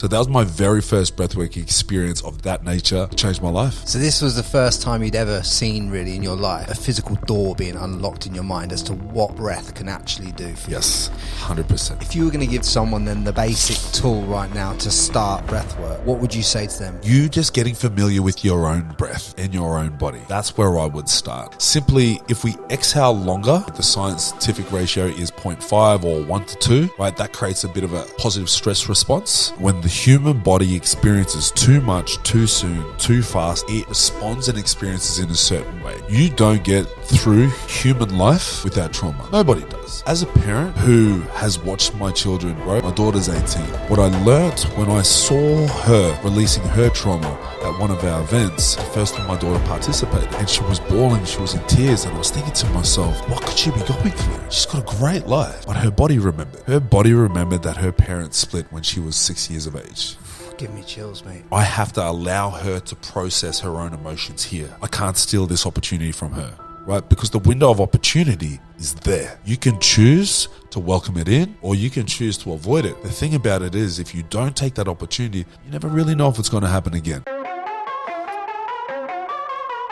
So that was my very first breathwork experience of that nature. It changed my life. So this was the first time you'd ever seen really in your life a physical door being unlocked in your mind as to what breath can actually do for you. Yes, 100%. If you were going to give someone then the basic tool right now to start breathwork, what would you say to them? You just getting familiar with your own breath and your own body. That's where I would start. Simply, if we exhale longer, the scientific ratio is 0.5 or 1 to 2, right? That creates a bit of a positive stress response. When the human body experiences too much, too soon, too fast, it responds and experiences in a certain way. You don't get through human life without trauma. Nobody does. As a parent who has watched my children grow, my daughter's 18, what I learnt when I saw her releasing her trauma at one of our events, the first time my daughter participated, and she was bawling, she was in tears, and I was thinking to myself, what could she be going through? She's got a great life. But her body remembered. Her body remembered that her parents split when she was 6 years of age. Give me chills, mate. I have to allow her to process her own emotions here. I can't steal this opportunity from her, right? Because the window of opportunity is there. You can choose to welcome it in, or you can choose to avoid it. The thing about it is, if you don't take that opportunity, you never really know if it's going to happen again.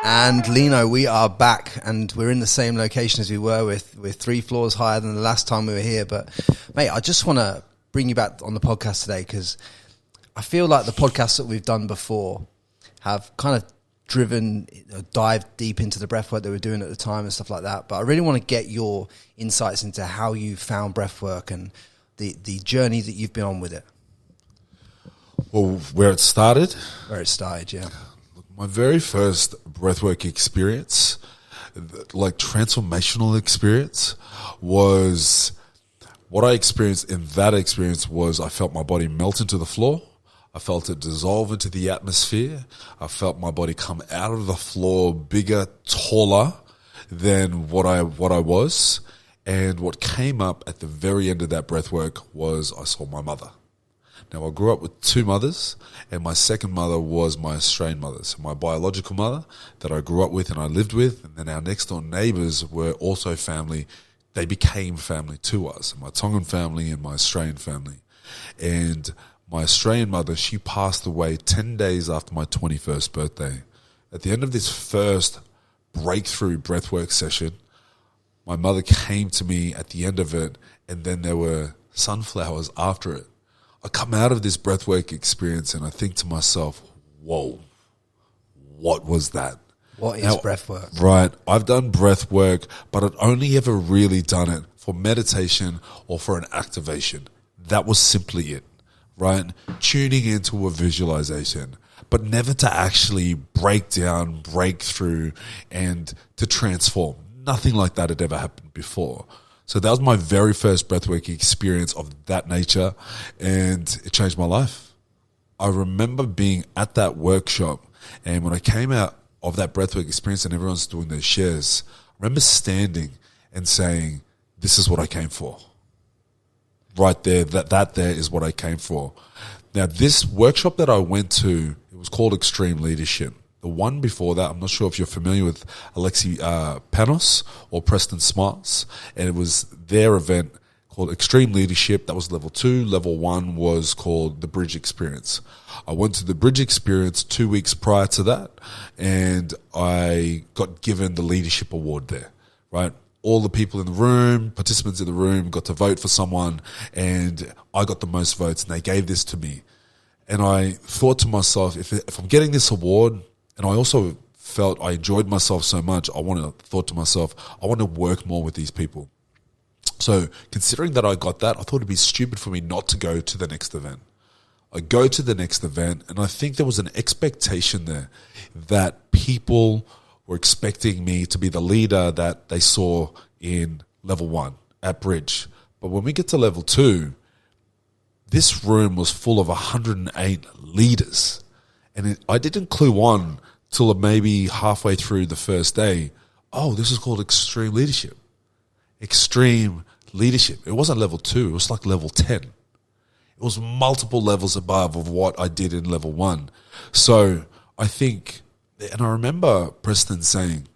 And Lino, we are back, and we're in the same location as we were. We're 3 floors higher than the last time we were here. But mate, I just want to bring you back on the podcast today because I feel like the podcasts that we've done before have kind of dived deep into the breathwork that we were doing at the time and stuff like that. But I really want to get your insights into how you found breathwork and the journey that you've been on with it. Well, where it started? Where it started, yeah. My very first breathwork experience, like transformational experience, was what I experienced in that experience was I felt my body melt into the floor. I felt it dissolve into the atmosphere. I felt my body come out of the floor bigger, taller than what I was. And what came up at the very end of that breathwork was I saw my mother. Now, I grew up with 2 mothers, and my second mother was my Australian mother. So my biological mother that I grew up with and I lived with, and then our next door neighbours were also family. They became family to us, my Tongan family and my Australian family. And my Australian mother, she passed away 10 days after my 21st birthday. At the end of this first breakthrough breathwork session, my mother came to me at the end of it, and then there were sunflowers after it. I come out of this breathwork experience and I think to myself, whoa, what was that? What is breathwork? Right. I've done breathwork, but I'd only ever really done it for meditation or for an activation. That was simply it, right? Tuning into a visualization, but never to actually break down, break through, and to transform. Nothing like that had ever happened before. So that was my very first breathwork experience of that nature, and it changed my life. I remember being at that workshop, and when I came out of that breathwork experience and everyone's doing their shares, I remember standing and saying, this is what I came for. Right there, that there is what I came for. Now, this workshop that I went to, it was called Extreme Leadership. The one before that, I'm not sure if you're familiar with Alexi Panos or Preston Smiles, and it was their event called Extreme Leadership. That was level 2. Level 1 was called the Bridge Experience. I went to the Bridge Experience 2 weeks prior to that, and I got given the Leadership Award there, right? All the people in the room, participants in the room, got to vote for someone, and I got the most votes, and they gave this to me. And I thought to myself, if I'm getting this award, and I also felt I enjoyed myself so much, I thought to myself, I want to work more with these people. So considering that I got that, I thought it'd be stupid for me not to go to the next event. I go to the next event, and I think there was an expectation there that people were expecting me to be the leader that they saw in level 1 at Bridge. But when we get to level 2, this room was full of 108 leaders. And I didn't clue on till maybe halfway through the first day, oh, this is called Extreme Leadership. Extreme Leadership. It wasn't level 2, it was like level 10. It was multiple levels above of what I did in level 1. So I think, and I remember Preston saying,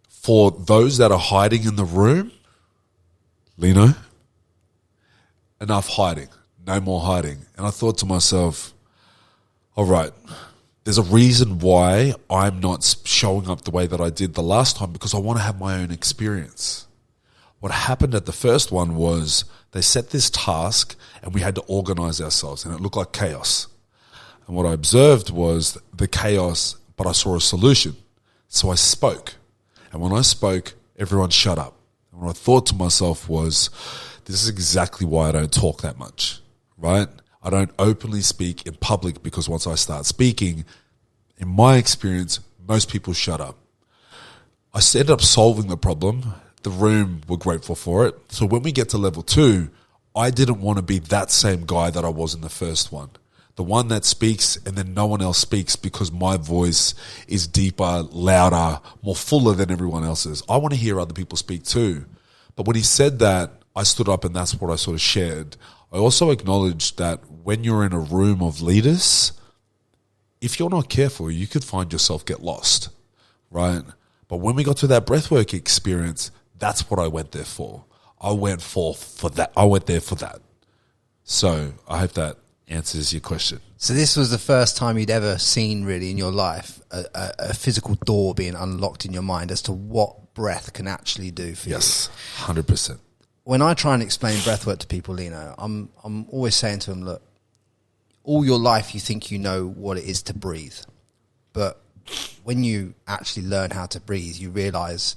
for those that are hiding in the room, Lino, enough hiding. no more hiding. And I thought to myself, all right, there's a reason why I'm not showing up the way that I did the last time, because I want to have my own experience. What happened at the first one was they set this task and we had to organize ourselves, and it looked like chaos. And what I observed was the chaos, but I saw a solution. So I spoke. And when I spoke, everyone shut up. And what I thought to myself was, this is exactly why I don't talk that much, right? I don't openly speak in public, because once I start speaking, in my experience, most people shut up. I ended up solving the problem. The room were grateful for it. So when we get to level 2, I didn't want to be that same guy that I was in the first one. The one that speaks and then no one else speaks because my voice is deeper, louder, more fuller than everyone else's. I want to hear other people speak too. But when he said that, I stood up and that's what I sort of shared. I also acknowledged that when you're in a room of leaders, if you're not careful, you could find yourself get lost, right? But when we got to that breathwork experience, that's what I went there for. I went for that. I went there for that. So I hope that answers your question. So this was the first time you'd ever seen, really, in your life, a physical door being unlocked in your mind as to what breath can actually do for you. Yes, 100%. When I try and explain breathwork to people, Lino, I'm always saying to them, look, all your life you think you know what it is to breathe. But when you actually learn how to breathe, you realize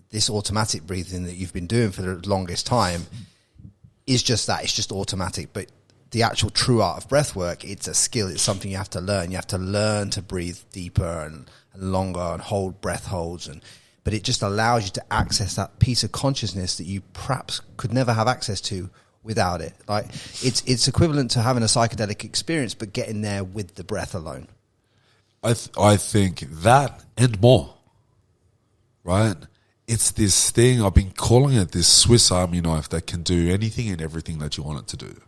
this automatic breathing that you've been doing for the longest time is just that. It's just automatic. But the actual true art of breathwork, it's a skill. It's something you have to learn. You have to learn to breathe deeper and longer and hold breath holds. But it just allows you to access that piece of consciousness that you perhaps could never have access to without it. Like it's equivalent to having a psychedelic experience, but getting there with the breath alone. I think that and more, right? It's this thing, I've been calling it this Swiss Army knife that can do anything and everything that you want it to do,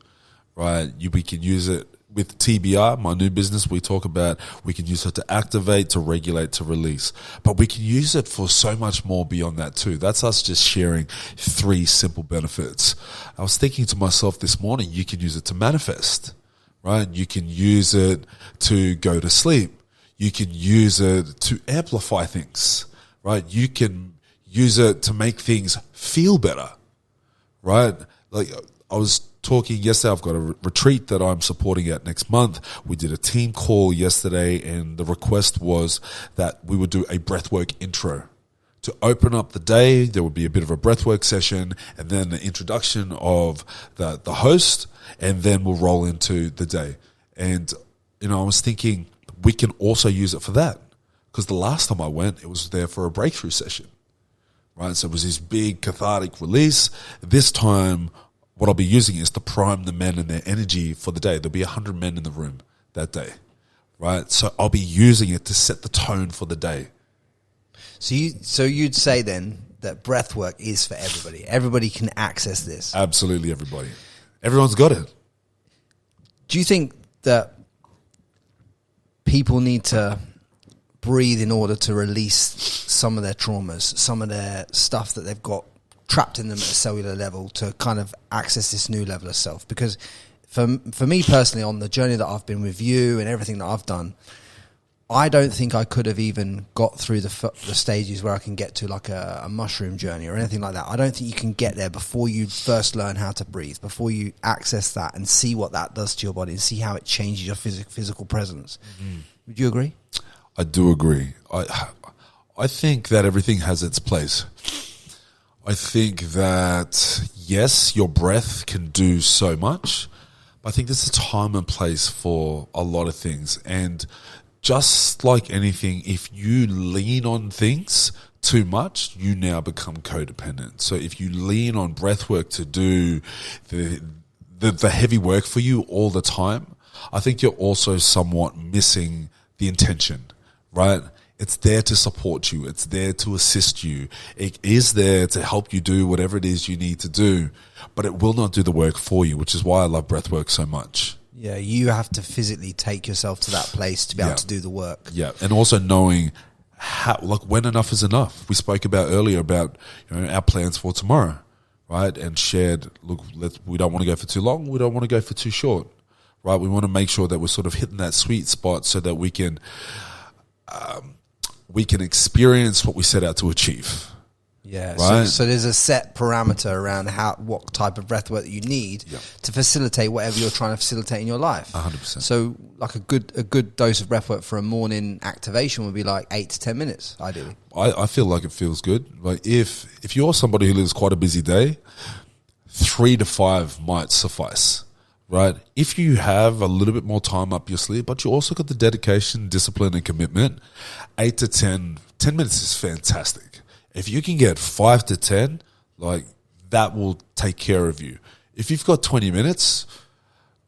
right? We can use it with TBR, my new business. We talk about we can use it to activate, to regulate, to release. But we can use it for so much more beyond that too. That's us just sharing 3 simple benefits. I was thinking to myself this morning, you can use it to manifest, right? You can use it to go to sleep. You can use it to amplify things, right? You can use it to make things feel better, right? Like I was talking yesterday, I've got a retreat that I'm supporting at next month. We did a team call yesterday, and the request was that we would do a breathwork intro. To open up the day, there would be a bit of a breathwork session and then the introduction of the host, and then we'll roll into the day. And, I was thinking we can also use it for that, because the last time I went, it was there for a breakthrough session, right? So it was this big cathartic release. This time, what I'll be using is to prime the men and their energy for the day. There'll be 100 men in the room that day, right? So I'll be using it to set the tone for the day. So you'd say then that breathwork is for everybody. Everybody can access this. Absolutely everybody. Everyone's got it. Do you think that people need to breathe in order to release some of their traumas, some of their stuff that they've got trapped in them at a cellular level, to kind of access this new level of self? Because for me personally, on the journey that I've been with you and everything that I've done, I don't think I could have even got through the stages where I can get to like a mushroom journey or anything like that. I don't think you can get there before you first learn how to breathe, before you access that and see what that does to your body and see how it changes your physical presence. Mm-hmm. Would you agree? I do agree. I think that everything has its place. I think that, yes, your breath can do so much, but I think there's a time and place for a lot of things. And just like anything, if you lean on things too much, you now become codependent. So if you lean on breathwork to do the heavy work for you all the time, I think you're also somewhat missing the intention, right? It's there to support you. It's there to assist you. It is there to help you do whatever it is you need to do, but it will not do the work for you, which is why I love breathwork so much. Yeah, you have to physically take yourself to that place to be able to do the work. Yeah, and also knowing how, like, when enough is enough. We spoke about earlier about our plans for tomorrow, right? And shared, look, we don't want to go for too long. We don't want to go for too short, right? We want to make sure that we're sort of hitting that sweet spot so that we can experience what we set out to achieve. Yeah, right. So there's a set parameter around what type of breathwork that you need to facilitate whatever you're trying to facilitate in your life. 100%. So like a good dose of breathwork for a morning activation would be like 8 to 10 minutes, ideally. I feel like it feels good. Like if you're somebody who lives quite a busy day, 3 to 5 might suffice. Right? If you have a little bit more time up your sleeve, but you also got the dedication, discipline, and commitment, 8 to 10 minutes is fantastic. If you can get 5 to 10, like that will take care of you. If you've got 20 minutes,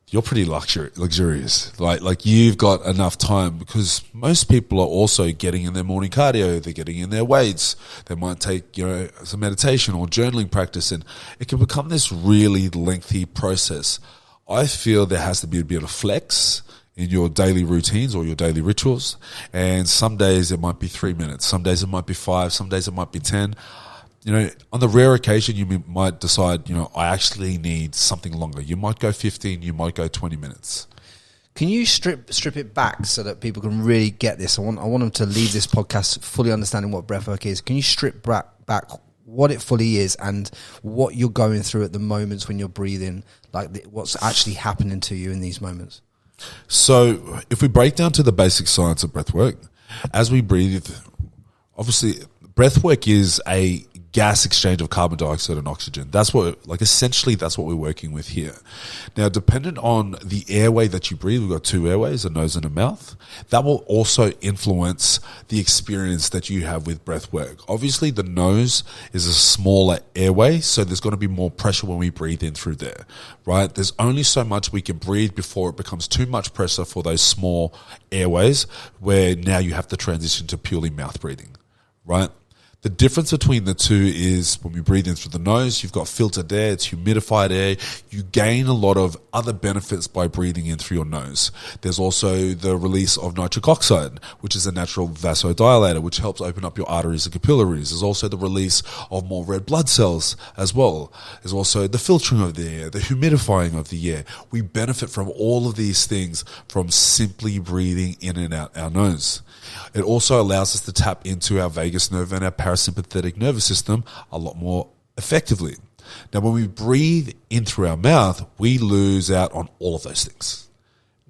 you're pretty luxurious. Like you've got enough time, because most people are also getting in their morning cardio. They're getting in their weights. They might take, some meditation or journaling practice, and it can become this really lengthy process. I feel there has to be a bit of flex in your daily routines or your daily rituals. And some days it might be 3 minutes. Some days it might be 5. Some days it might be 10. On the rare occasion, you might decide, I actually need something longer. You might go 15. You might go 20 minutes. Can you strip it back so that people can really get this? I want them to leave this podcast fully understanding what breathwork is. Can you strip back what it fully is and what you're going through at the moments when you're breathing, like what's actually happening to you in these moments? So if we break down to the basic science of breathwork, as we breathe, obviously breathwork is a gas exchange of carbon dioxide and oxygen. Essentially that's what we're working with here. Now, dependent on the airway that you breathe, we've got 2 airways, a nose and a mouth. That will also influence the experience that you have with breathwork. Obviously, the nose is a smaller airway, so there's going to be more pressure when we breathe in through there, right? There's only so much we can breathe before it becomes too much pressure for those small airways, where now you have to transition to purely mouth breathing, right? The difference between the two is when we breathe in through the nose, you've got filtered air, it's humidified air. You gain a lot of other benefits by breathing in through your nose. There's also the release of nitric oxide, which is a natural vasodilator, which helps open up your arteries and capillaries. There's also the release of more red blood cells as well. There's also the filtering of the air, the humidifying of the air. We benefit from all of these things from simply breathing in and out our nose. It also allows us to tap into our vagus nerve and our parasympathetic nervous system a lot more effectively. Now, when we breathe in through our mouth, we lose out on all of those things.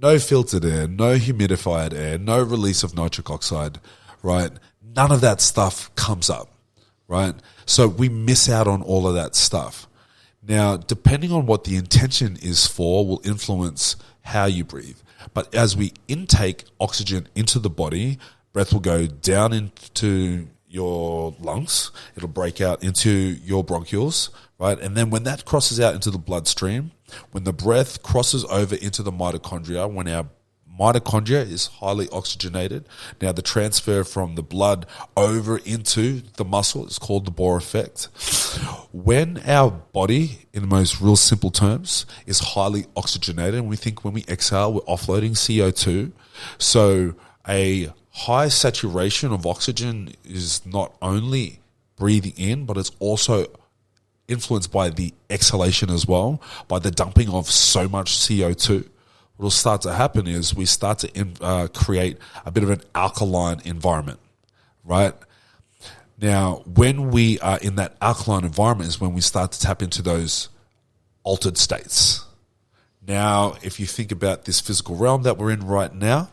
No filtered air, no humidified air, no release of nitric oxide, right? None of that stuff comes up, right? So we miss out on all of that stuff. Now, depending on what the intention is for, will influence how you breathe. But as we intake oxygen into the body, breath will go down into your lungs. It'll break out into your bronchioles, right? And then when that crosses out into the bloodstream, when the breath crosses over into the mitochondria, when our mitochondria is highly oxygenated, now the transfer from the blood over into the muscle is called the Bohr effect. When our body, in the most real simple terms, is highly oxygenated, and we think when we exhale, we're offloading CO2. So a high saturation of oxygen is not only breathing in, but it's also influenced by the exhalation as well, by the dumping of so much CO2. What will start to happen is we start to create a bit of an alkaline environment, right? Now, when we are in that alkaline environment is when we start to tap into those altered states. Now, if you think about this physical realm that we're in right now,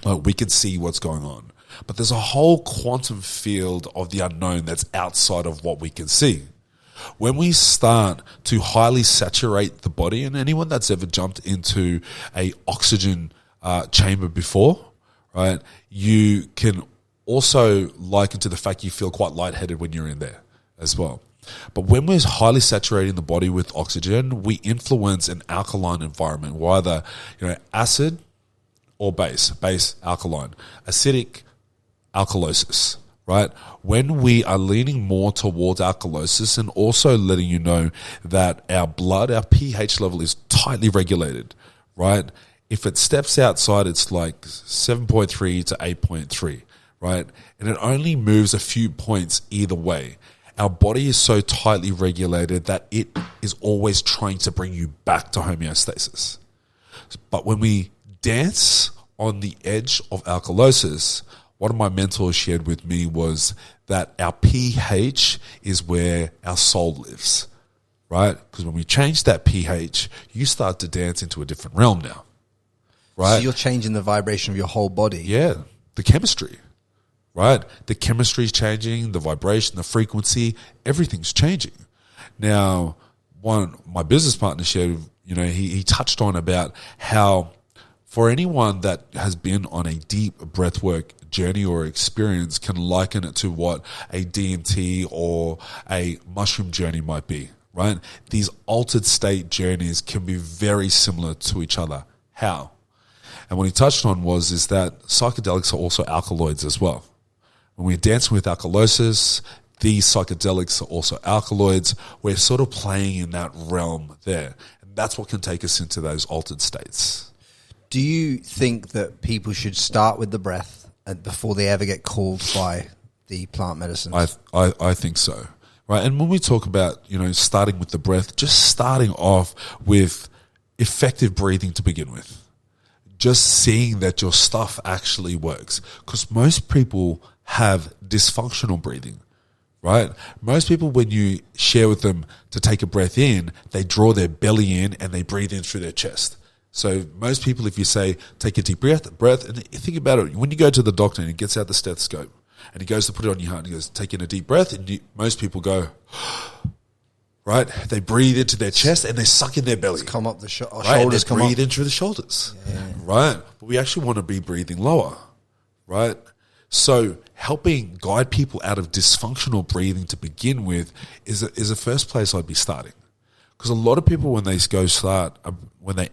we can see what's going on. But there's a whole quantum field of the unknown that's outside of what we can see. When we start to highly saturate the body, and anyone that's ever jumped into a oxygen chamber before, right, you can also liken to the fact you feel quite lightheaded when you're in there as well. But when we're highly saturating the body with oxygen, we influence an alkaline environment, either acid or base alkaline, acidic alkalosis. Right? When we are leaning more towards alkalosis, and also letting you know that our blood, our pH level is tightly regulated, right? If it steps outside, it's like 7.3 to 8.3, right? And it only moves a few points either way. our body is so tightly regulated that it is always trying to bring you back to homeostasis. But when we dance on the edge of alkalosis, one of my mentors shared with me was that our pH is where our soul lives, right? Because when we change that pH, you start to dance into a different realm now, right? So you're changing the vibration of your whole body. Yeah, the chemistry, right? The chemistry is changing, the vibration, the frequency, everything's changing. Now, my business partner shared, he touched on about how for anyone that has been on a deep breathwork journey or experience can liken it to what a DMT or a mushroom journey might be, right? These altered state journeys can be very similar to each other. How? And what he touched on is that psychedelics are also alkaloids as well. When we're dancing with alkalosis, these psychedelics are also alkaloids. We're sort of playing in that realm there. And that's what can take us into those altered states. Do you think that people should start with the breath before they ever get called by the plant medicines? I think so, right? And when we talk about, starting with the breath, just starting off with effective breathing to begin with. Just seeing that your stuff actually works. Because most people have dysfunctional breathing, right? Most people, when you share with them to take a breath in, they draw their belly in and they breathe in through their chest. So most people, if you say, take a deep breath, and think about it, when you go to the doctor and he gets out the stethoscope and he goes to put it on your heart and he goes, take in a deep breath, and most people go, right? They breathe into their chest and they suck in their belly. Come up the right? shoulders, and they breathe in through the shoulders, right? But we actually want to be breathing lower, right? So helping guide people out of dysfunctional breathing to begin with is the first place I'd be starting. Because a lot of people, when they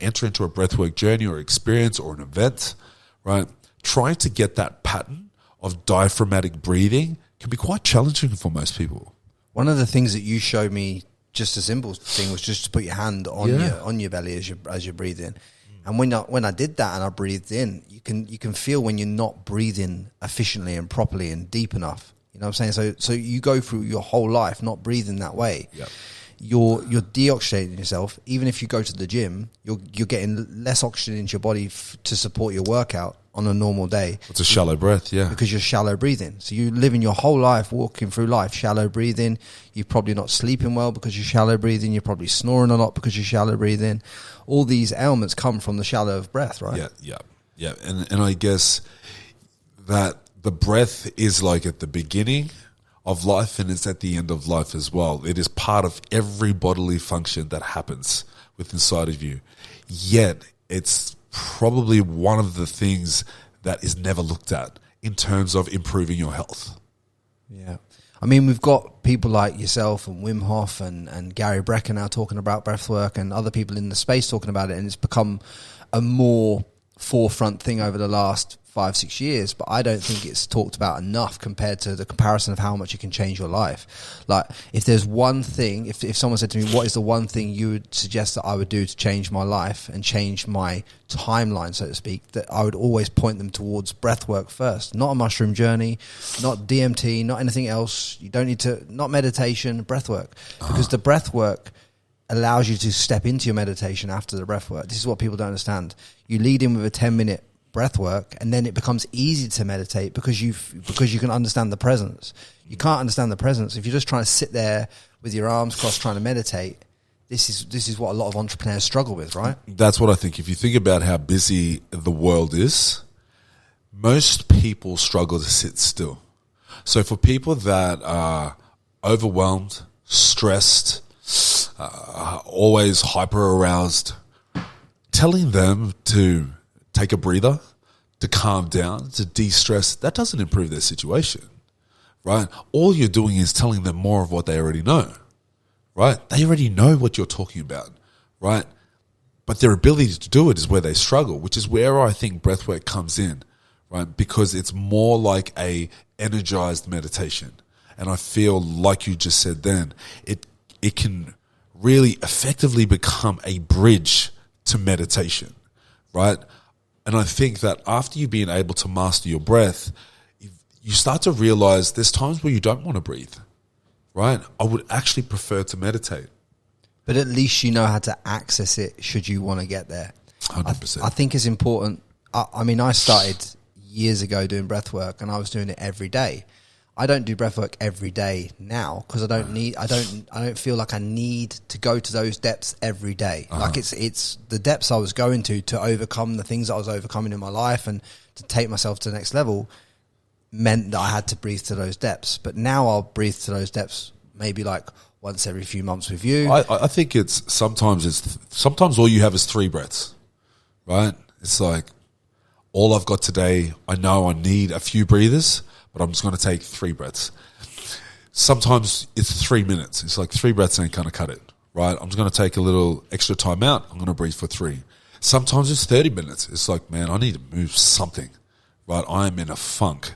enter into a breathwork journey or experience or an event, right, trying to get that pattern of diaphragmatic breathing can be quite challenging for most people. One of the things that you showed me, just a simple thing, was just to put your hand on your belly as you breathe in. And when I did that and I breathed in, you can feel when you're not breathing efficiently and properly and deep enough. You know what I'm saying? So you go through your whole life not breathing that way. Yep. You're deoxygenating yourself. Even if you go to the gym, you're getting less oxygen into your body to support your workout on a normal day. It's a shallow breath, yeah. Because you're shallow breathing. So you're living your whole life walking through life shallow breathing. You're probably not sleeping well because you're shallow breathing. You're probably snoring a lot because you're shallow breathing. All these ailments come from the shallow of breath, right? Yeah. And I guess that the breath is like at the beginning of life and it's at the end of life as well. It is part of every bodily function that happens within inside of you. Yet it's probably one of the things that is never looked at in terms of improving your health. Yeah. I mean, we've got people like yourself and Wim Hof and Gary Brecker now talking about breathwork, and other people in the space talking about it, and it's become a more forefront thing over the last 5-6 years, but I don't think it's talked about enough compared to the comparison of how much it can change your life. Like, if there's one thing, if someone said to me, what is the one thing you would suggest that I would do to change my life and change my timeline, so to speak, that I would always point them towards breathwork first. Not a mushroom journey, not DMT, not anything else. You don't need to, not meditation, breathwork. Because the breathwork allows you to step into your meditation after the breathwork. This is what people don't understand. You lead in with a 10-minute breath work, and then it becomes easy to meditate because you can understand the presence. You can't understand the presence if you're just trying to sit there with your arms crossed trying to meditate. This is what a lot of entrepreneurs struggle with, right? That's what I think. If you think about how busy the world is, most people struggle to sit still. So for people that are overwhelmed, stressed, always hyper aroused, telling them to take a breather, to calm down, to de-stress, that doesn't improve their situation, right? All you're doing is telling them more of what they already know, right? They already know what you're talking about, right? But their ability to do it is where they struggle, which is where I think breathwork comes in, right? Because it's more like a energized meditation. And I feel, like you just said then, it can really effectively become a bridge to meditation, right? And I think that after you've been able to master your breath, you start to realize there's times where you don't want to breathe, right? I would actually prefer to meditate. But at least you know how to access it should you want to get there. 100%. I think it's important. I mean, I started years ago doing breath work, and I was doing it every day. I don't do breath work every day now because I don't feel like I need to go to those depths every day. Like it's the depths I was going to overcome the things that I was overcoming in my life and to take myself to the next level meant that I had to breathe to those depths. But now I'll breathe to those depths maybe like once every few months with you. I think sometimes all you have is 3 breaths, right? It's like, all I've got today, I know I need a few breathers, but I'm just going to take 3 breaths. Sometimes it's 3 minutes. It's like 3 breaths ain't going to cut it, right? I'm just going to take a little extra time out. I'm going to breathe for 3. Sometimes it's 30 minutes. It's like, man, I need to move something, right? I'm in a funk,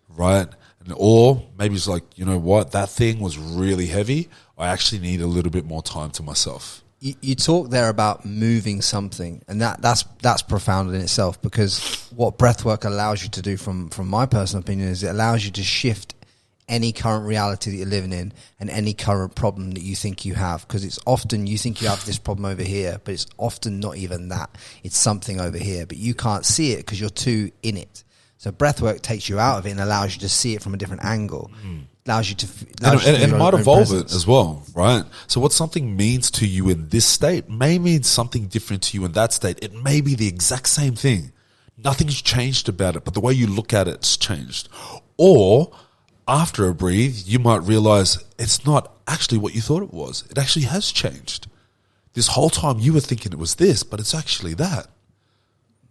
right? Or maybe it's like, you know what? That thing was really heavy. I actually need a little bit more time to myself. You talk there about moving something, and that's profound in itself, because what breathwork allows you to do, from my personal opinion, is it allows you to shift any current reality that you're living in and any current problem that you think you have, because it's often you think you have this problem over here, but it's often not even that. It's something over here, but you can't see it because you're too in it. So breathwork takes you out of it and allows you to see it from a different angle. Allows you to and it might evolve it as well, right? So what something means to you in this state may mean something different to you in that state. It may be the exact same thing. Nothing's changed about it, but the way you look at it's changed. Or after a breathe, you might realize it's not actually what you thought it was. It actually has changed. This whole time you were thinking it was this, but it's actually that,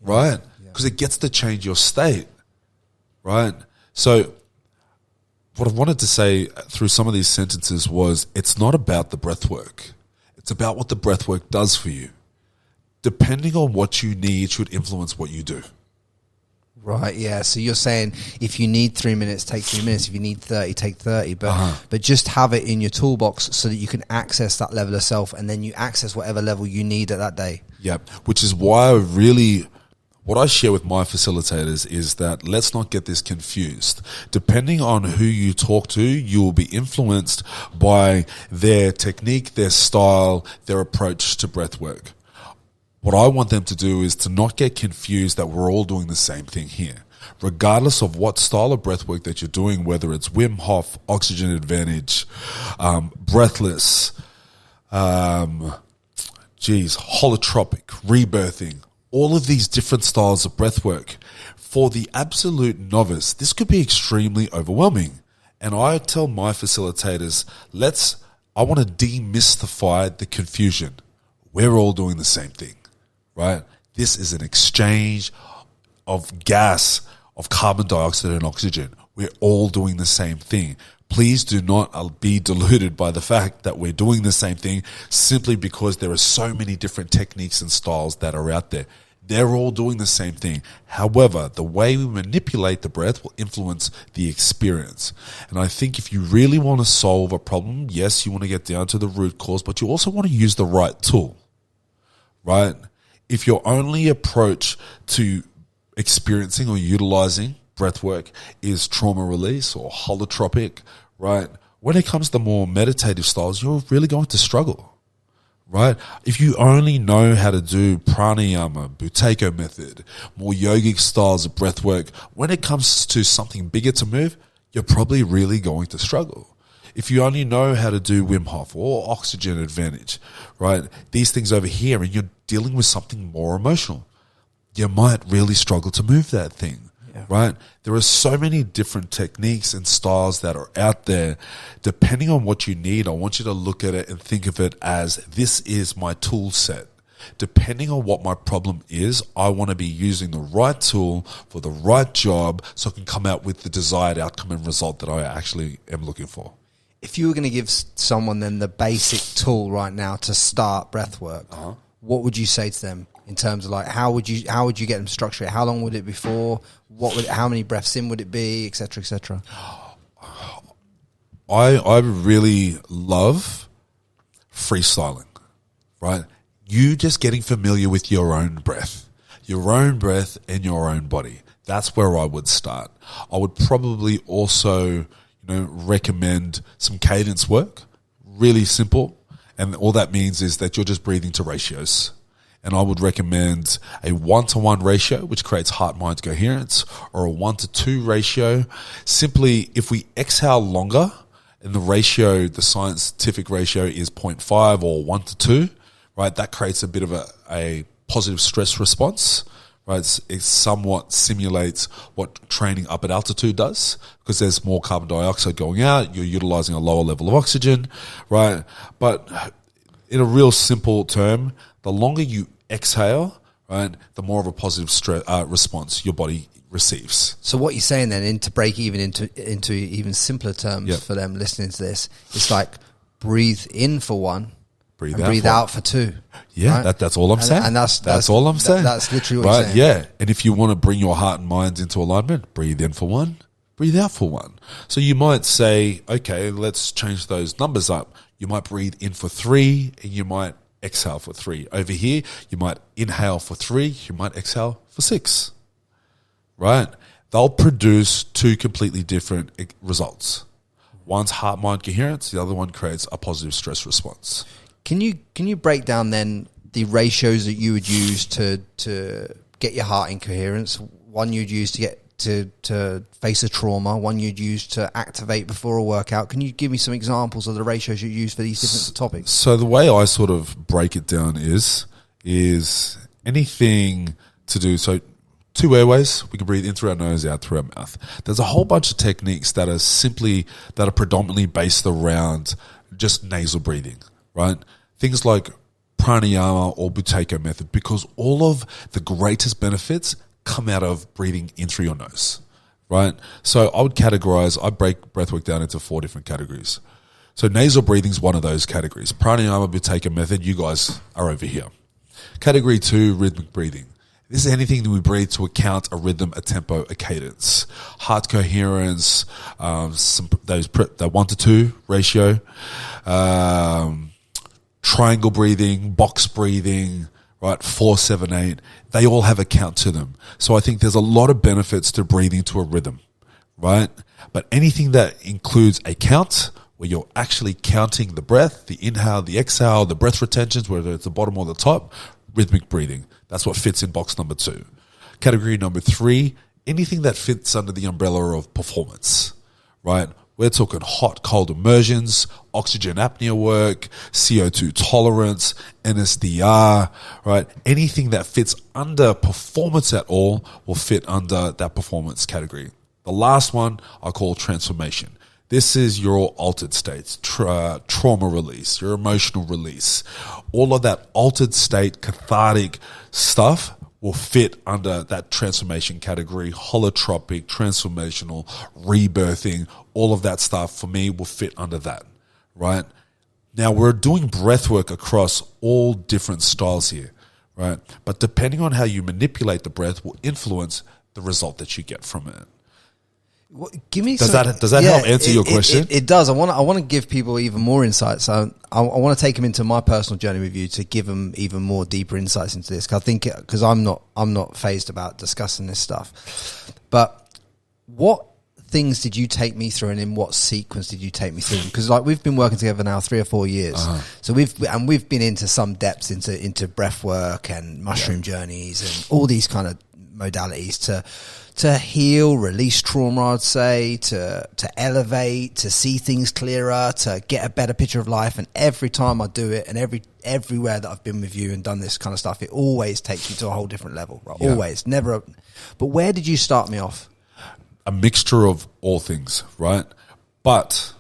right? Because it gets to change your state, right? So what I wanted to say through some of these sentences was, it's not about the breath work. It's about what the breath work does for you. Depending on what you need should influence what you do. Right, yeah. So you're saying if you need 3 minutes, take 3 minutes. If you need 30, take 30. But just have it in your toolbox so that you can access that level of self, and then you access whatever level you need at that day. Yep, which is why what I share with my facilitators is that let's not get this confused. Depending on who you talk to, you will be influenced by their technique, their style, their approach to breath work. What I want them to do is to not get confused that we're all doing the same thing here. Regardless of what style of breath work that you're doing, whether it's Wim Hof, Oxygen Advantage, breathless, holotropic, rebirthing, all of these different styles of breath work. For the absolute novice, this could be extremely overwhelming. And I tell my facilitators, I want to demystify the confusion. We're all doing the same thing, right? This is an exchange of gas, of carbon dioxide and oxygen. We're all doing the same thing. Please do not be deluded by the fact that we're doing the same thing simply because there are so many different techniques and styles that are out there. They're all doing the same thing. However, the way we manipulate the breath will influence the experience. And I think if you really want to solve a problem, yes, you want to get down to the root cause, but you also want to use the right tool, right? If your only approach to experiencing or utilizing breath work is trauma release or holotropic, right? When it comes to more meditative styles, you're really going to struggle, right? If you only know how to do pranayama, Buteyko method, more yogic styles of breath work, when it comes to something bigger to move, you're probably really going to struggle. If you only know how to do Wim Hof or Oxygen Advantage, right? These things over here, and you're dealing with something more emotional, you might really struggle to move that thing. Yeah. Right? There are so many different techniques and styles that are out there. Depending on what you need, I want you to look at it and think of it as, this is my tool set. Depending on what my problem is, I want to be using the right tool for the right job so I can come out with the desired outcome and result that I actually am looking for. If you were going to give someone then the basic tool right now to start breath work, what would you say to them? In terms of like, how would you get them structured? How long would it be for? How many breaths in would it be, et cetera, et cetera? I really love freestyling, right? You just getting familiar with your own breath and your own body. That's where I would start. I would probably also, recommend some cadence work. Really simple. And all that means is that you're just breathing to ratios. And I would recommend a 1-to-1 ratio, which creates heart-mind coherence, or a 1-to-2 ratio. Simply, if we exhale longer, and the ratio, the scientific ratio is 0.5 or 1-to-2, right? That creates a bit of a positive stress response, right? It somewhat simulates what training up at altitude does, because there's more carbon dioxide going out. You're utilizing a lower level of oxygen, right? But in a real simple term, the longer you exhale, right, the more of a positive stress response your body receives. So what you're saying then, to break even into even simpler terms for them listening to this, it's like breathe in for 1, breathe out for 2. Yeah, right? That's all I'm saying. And that's all I'm saying. That's literally what you're saying. Yeah, and if you want to bring your heart and mind into alignment, breathe in for 1, breathe out for 1. So you might say, okay, let's change those numbers up. You might breathe in for 3, and you might exhale for 3. Over here, you might inhale for 3, you might exhale for 6. Right? They'll produce 2 completely different results. One's heart-mind coherence, the other one creates a positive stress response. Can you break down then the ratios that you would use to get your heart in coherence? One you'd use to get to face a trauma, one you'd use to activate before a workout. Can you give me some examples of the ratios you use for these different topics? So the way I sort of break it down is anything to do, so 2 airways, we can breathe in through our nose, out through our mouth. There's a whole bunch of techniques that are predominantly based around just nasal breathing, right? Things like pranayama or Buteyko method, because all of the greatest benefits come out of breathing in through your nose, right? So I break breathwork down into 4 different categories. So nasal breathing is one of those categories. Pranayama, Buteyko method, you guys are over here. Category 2, rhythmic breathing. This is anything that we breathe to account a rhythm, a tempo, a cadence, heart coherence, the 1-to-2 ratio, triangle breathing, box breathing, right? 4-7-8. They all have a count to them. So I think there's a lot of benefits to breathing to a rhythm, right? But anything that includes a count, where you're actually counting the breath, the inhale, the exhale, the breath retentions, whether it's the bottom or the top, rhythmic breathing. That's what fits in box number 2. Category number 3, anything that fits under the umbrella of performance, right? We're talking hot, cold immersions, oxygen apnea work, CO2 tolerance, NSDR, right? Anything that fits under performance at all will fit under that performance category. The last one I call transformation. This is your altered states, trauma release, your emotional release. All of that altered state, cathartic stuff will fit under that transformation category. Holotropic, transformational, rebirthing, all of that stuff for me will fit under that, right? Now we're doing breath work across all different styles here, right? But depending on how you manipulate the breath will influence the result that you get from it. Give me does that help answer your question? It does. I want to give people even more insights. I want to take them into my personal journey with you to give them even more deeper insights into this. Because I'm not fazed about discussing this stuff. But what things did you take me through, and in what sequence did you take me through? Because like we've been working together now 3 or 4 years, so we've been into some depths into breath work and mushroom journeys and all these kind of modalities to heal, release trauma, I'd say, to elevate, to see things clearer, to get a better picture of life. And every time I do it, and everywhere that I've been with you and done this kind of stuff, it always takes me to a whole different level. Right? Yeah. Always, never. But where did you start me off? A mixture of all things, right? But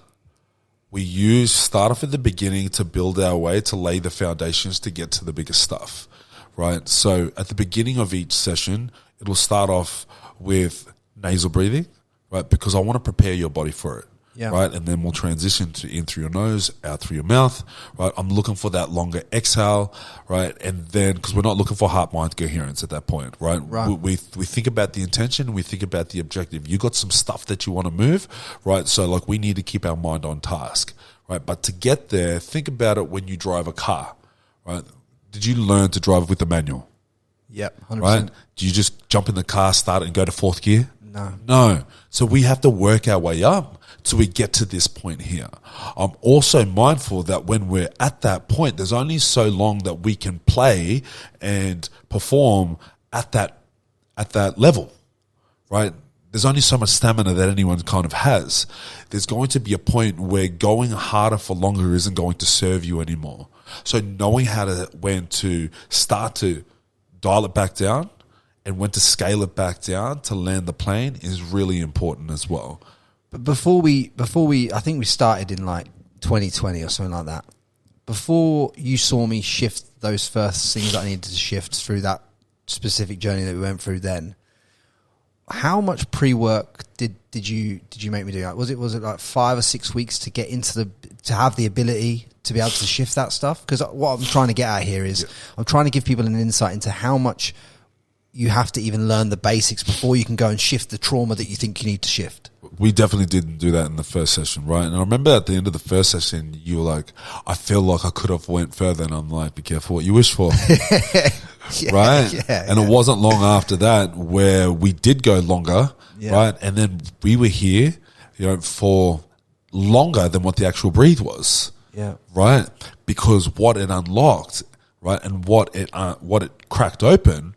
we start off at the beginning to build our way, to lay the foundations to get to the bigger stuff, right? So at the beginning of each session, it will start off with nasal breathing, right? Because I want to prepare your body for it, right? And then we'll transition to in through your nose, out through your mouth, right? I'm looking for that longer exhale, right? And then, because we're not looking for heart-mind coherence at that point, right? We think about the intention, we think about the objective. You got some stuff that you want to move, right? So like we need to keep our mind on task, right? But to get there, think about it when you drive a car, right? Did you learn to drive with the manual? Yep, 100%. Right? Do you just jump in the car, start it, and go to 4th gear? No. So we have to work our way up till we get to this point here. I'm also mindful that when we're at that point, there's only so long that we can play and perform at that level, right? There's only so much stamina that anyone kind of has. There's going to be a point where going harder for longer isn't going to serve you anymore. So knowing when to start to dial it back down and when to scale it back down to land the plane is really important as well. But before we, I think we started in like 2020 or something like that. Before you saw me shift those first things that I needed to shift through that specific journey that we went through then, how much pre-work did you make me do? Like, was it like 5 or 6 weeks to get into to have the ability to be able to shift that stuff? Because what I'm trying to get at here is I'm trying to give people an insight into how much you have to even learn the basics before you can go and shift the trauma that you think you need to shift. We definitely didn't do that in the first session, right? And I remember at the end of the first session, you were like, I feel like I could have went further. And I'm like, be careful what you wish for. Right? And it wasn't long after that where we did go longer, right? And then we were here, for longer than what the actual breathe was. Yeah. Right? Because what it unlocked, right, and what it cracked open,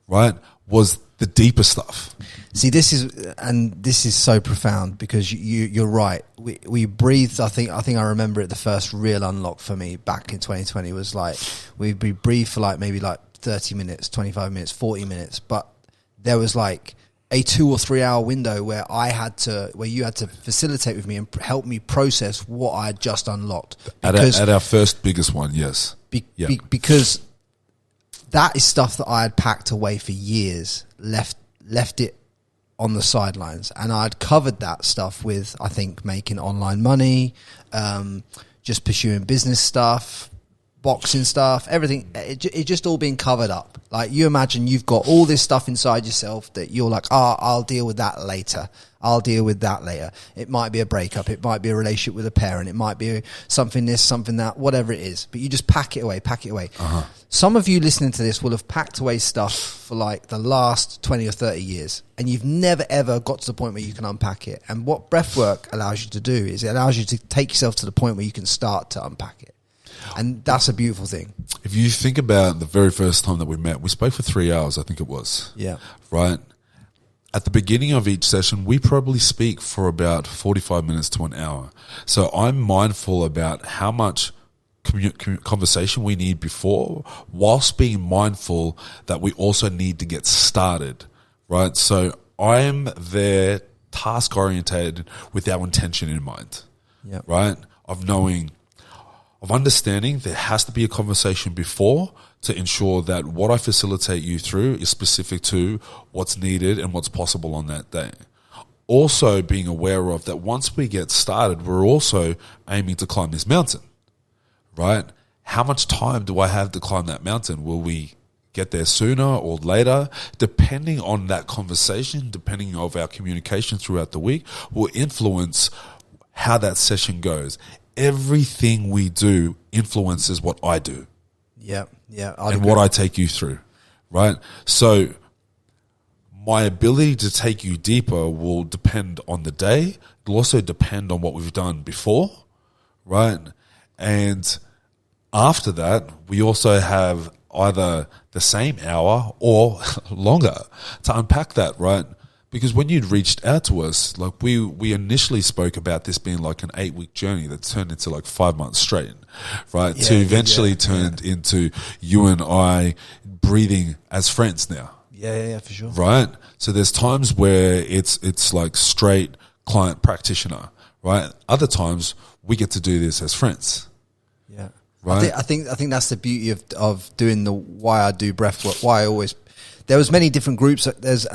right, was the deeper stuff. See, this is so profound because you're right. We breathed. I think I remember it. The first real unlock for me back in 2020 was like we breathed for like maybe like 30 minutes, 25 minutes, 40 minutes, but there was like a 2 or 3 hour window where you had to facilitate with me and help me process what I had just unlocked. At our first biggest one, yes. Because that is stuff that I had packed away for years, left it on the sidelines. And I'd covered that stuff with, I think, making online money, just pursuing business stuff, boxing stuff, everything. It just all being covered up. Like, you imagine you've got all this stuff inside yourself that you're like, I'll deal with that later. I'll deal with that later. It might be a breakup. It might be a relationship with a parent. It might be something this, something that, whatever it is. But you just pack it away. Uh-huh. Some of you listening to this will have packed away stuff for like the last 20 or 30 years. And you've never, ever got to the point where you can unpack it. And what breathwork allows you to do is it allows you to take yourself to the point where you can start to unpack it. And that's a beautiful thing. If you think about the very first time that we met, we spoke for 3 hours, I think it was. Yeah. Right? At the beginning of each session, we probably speak for about 45 minutes to an hour. So I'm mindful about how much conversation we need before, whilst being mindful that we also need to get started, right? So I'm there task orientated with our intention in mind, right? Of understanding there has to be a conversation before to ensure that what I facilitate you through is specific to what's needed and what's possible on that day. Also being aware of that once we get started, we're also aiming to climb this mountain, right? How much time do I have to climb that mountain? Will we get there sooner or later? Depending on that conversation, depending on our communication throughout the week, will influence how that session goes. Everything we do influences what I do. Yeah. And what I take you through, right? So my ability to take you deeper will depend on the day. It'll also depend on what we've done before, right? And after that, we also have either the same hour or longer to unpack that, right? Because when you'd reached out to us, like we initially spoke about this being like an 8-week journey that turned into like 5 months straight, right? To eventually turned into you and I breathing as friends now. Yeah, for sure. Right? So there's times where it's like straight client practitioner, right? Other times we get to do this as friends. Yeah. Right? I think that's the beauty of doing why I do breathwork, why I always, there was many different groups, there's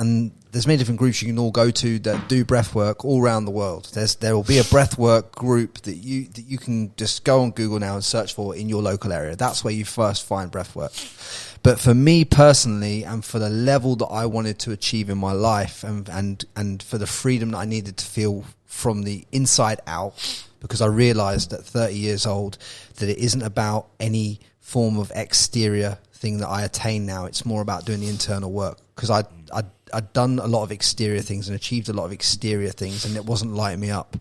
many different groups you can all go to that do breath work all around the world. There will be a breath work group that you can just go on Google now and search for in your local area. That's where you first find breath work. But for me personally, and for the level that I wanted to achieve in my life, and for the freedom that I needed to feel from the inside out, because I realized at 30 years old that it isn't about any form of exterior thing that I attain now. It's more about doing the internal work. because I'd done a lot of exterior things and achieved a lot of exterior things, and it wasn't lighting me up.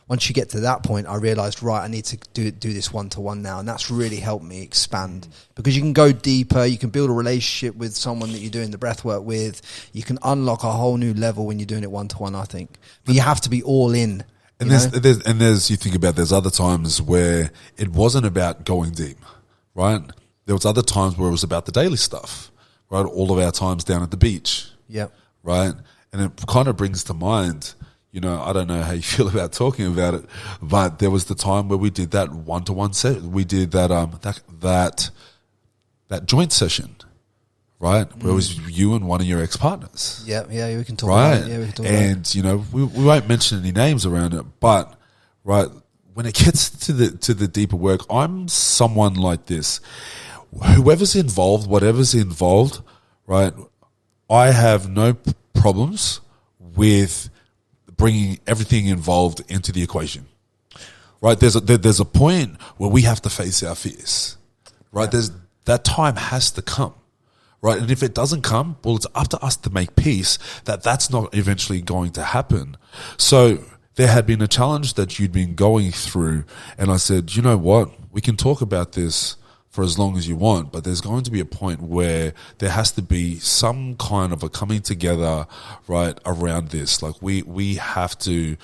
Once you get to that point, I realized, right, I need to do this one-to-one now. And that's really helped me expand, because you can go deeper. You can build a relationship with someone that you're doing the breath work with. You can unlock a whole new level when you're doing it one-to-one, I think. But you have to be all in. And there's you think about, there's other times where it wasn't about going deep, right? There was other times where it was about the daily stuff, right? All of our times down at the beach. Yep. Right? And it kind of brings to mind, I don't know how you feel about talking about it, but there was the time where we did that one-to-one set. We did that joint session, right? Where it was you and one of your ex-partners. Yeah, we can talk right? about it. Yeah, we can talk and, about it. We won't mention any names around it, but, right, when it gets to the deeper work, I'm someone like this. Whoever's involved, whatever's involved, right, I have no problems with bringing everything involved into the equation, right? There's a point where we have to face our fears, right? Yeah. That time has to come, right? And if it doesn't come, well, it's up to us to make peace that that's not eventually going to happen. So there had been a challenge that you'd been going through, and I said, you know what? We can talk about this for as long as you want, but there's going to be a point where there has to be some kind of a coming together, right, around this. Like we have to,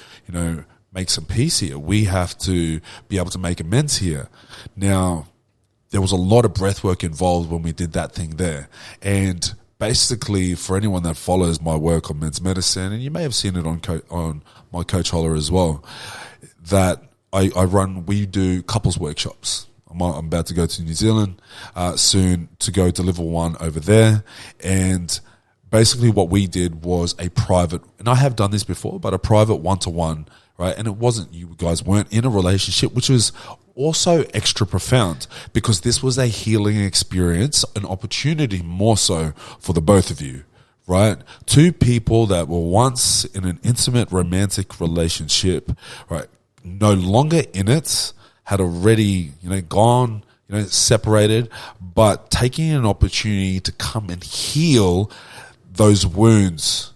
make some peace here. We have to be able to make amends here. Now, there was a lot of breath work involved when we did that thing there. And basically, for anyone that follows my work on men's medicine, and you may have seen it on my Coach Hola as well, that we do couples workshops. I'm about to go to New Zealand soon to go deliver one over there. And basically what we did was a private, and I have done this before, but a private one-to-one, right? And it wasn't, you guys weren't in a relationship, which was also extra profound, because this was a healing experience, an opportunity more so for the both of you, right? Two people that were once in an intimate romantic relationship, right? No longer in it, had already, gone, separated, but taking an opportunity to come and heal those wounds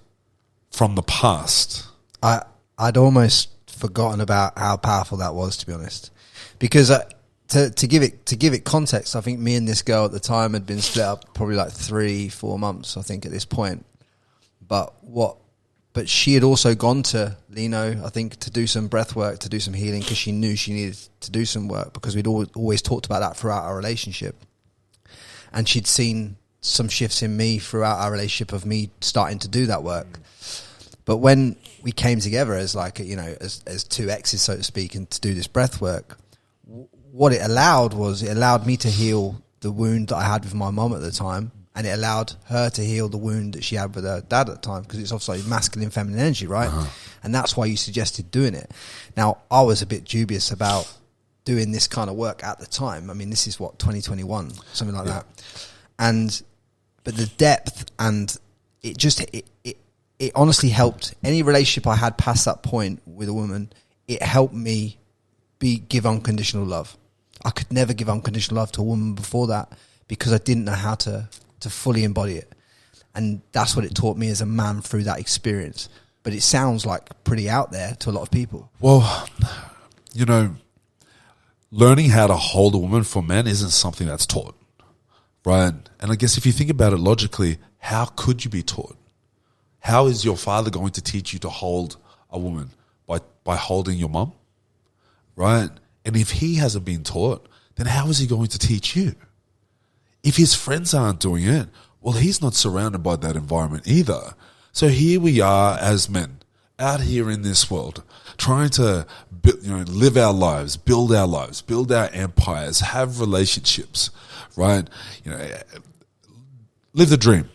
from the past. I'd almost forgotten about how powerful that was, to be honest, because to give it context, I think me and this girl at the time had been split up probably like 3-4 months, I think, at this point. But she had also gone to Lino, I think, to do some breath work, to do some healing, because she knew she needed to do some work, because we'd always talked about that throughout our relationship. And she'd seen some shifts in me throughout our relationship of me starting to do that work. But when we came together as as two exes, so to speak, and to do this breath work, what it allowed me to heal the wound that I had with my mom at the time. And it allowed her to heal the wound that she had with her dad at the time, because it's obviously masculine, feminine energy, right? Uh-huh. And that's why you suggested doing it. Now, I was a bit dubious about doing this kind of work at the time. I mean, this is 2021, something like that. But the depth, and it honestly helped any relationship I had past that point with a woman. It helped me give unconditional love. I could never give unconditional love to a woman before that, because I didn't know how to fully embody it. And that's what it taught me as a man through that experience. But it sounds like pretty out there to a lot of people. Well, learning how to hold a woman for men isn't something that's taught, right? And I guess if you think about it logically, how could you be taught? How is your father going to teach you to hold a woman? By holding your mum, right? And if he hasn't been taught, then how is he going to teach you? If his friends aren't doing it, well, he's not surrounded by that environment either. So here we are as men out here in this world, trying to live our lives, build our empires, have relationships, right? Live the dream,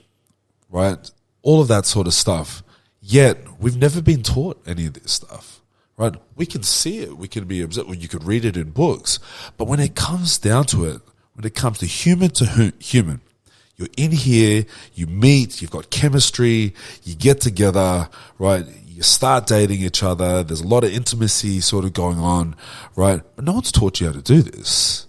right? All of that sort of stuff. Yet we've never been taught any of this stuff, right? We can see it, we can be observed, you could read it in books, but when it comes down to it, when it comes to human, you're in here, you meet, you've got chemistry, you get together, right? You start dating each other. There's a lot of intimacy sort of going on, right? But no one's taught you how to do this.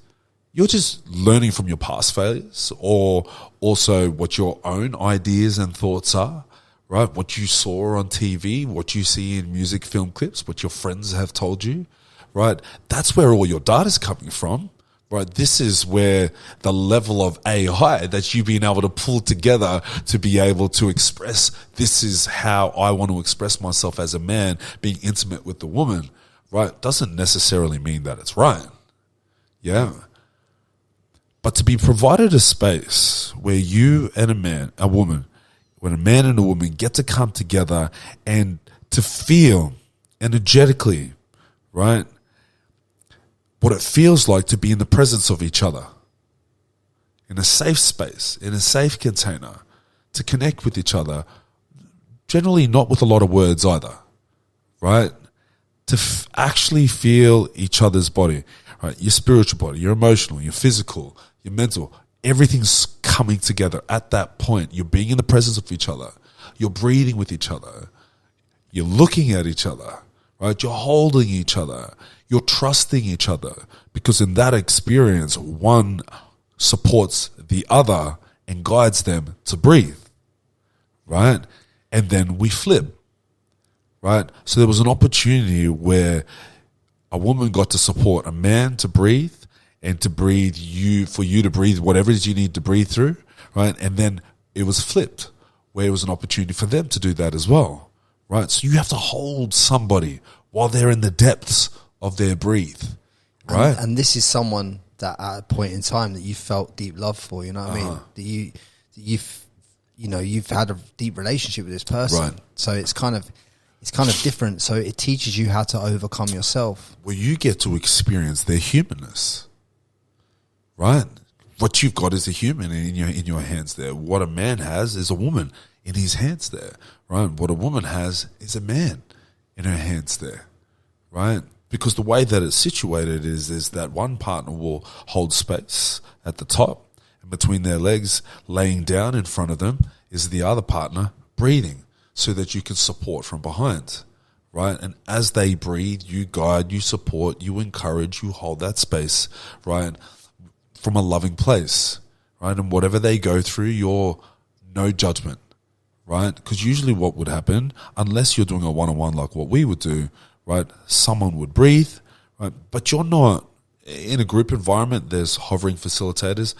you're just learning from your past failures, or also what your own ideas and thoughts are, right? What you saw on TV, what you see in music, film clips, what your friends have told you, right? That's where all your data's coming from, right? This is where the level of AI that you've been able to pull together to be able to express, this is how I want to express myself as a man, being intimate with the woman, right? Doesn't necessarily mean that it's right. Yeah. But to be provided a space where you and a woman, when a man and a woman get to come together and to feel energetically, right, what it feels like to be in the presence of each other, in a safe space, in a safe container, to connect with each other, generally not with a lot of words either, right? To actually feel each other's body, right? Your spiritual body, your emotional, your physical, your mental, everything's coming together at that point. You're being in the presence of each other. You're breathing with each other. You're looking at each other, right? You're holding each other. You're trusting each other, because in that experience, one supports the other and guides them to breathe, right? And then we flip, right? So there was an opportunity where a woman got to support a man to breathe, and to breathe for you to breathe whatever it is you need to breathe through, right? And then it was flipped, where it was an opportunity for them to do that as well, right? So you have to hold somebody while they're in the depths of their breathe, right? And this is someone that at a point in time that you felt deep love for, you know what I mean? That you've had a deep relationship with this person. Right. So it's kind of different. So it teaches you how to overcome yourself. Well, you get to experience their humanness, right? What you've got is a human in your hands there. What a man has is a woman in his hands there, right? What a woman has is a man in her hands there, right? Because the way that it's situated is that one partner will hold space at the top, and between their legs, laying down in front of them, is the other partner breathing, so that you can support from behind, right? And as they breathe, you guide, you support, you encourage, you hold that space, right? From a loving place, right? And whatever they go through, you're no judgment, right? Because usually what would happen, unless you're doing a one-on-one like what we would do, right? Someone would breathe, right? But you're not in a group environment. There's hovering facilitators.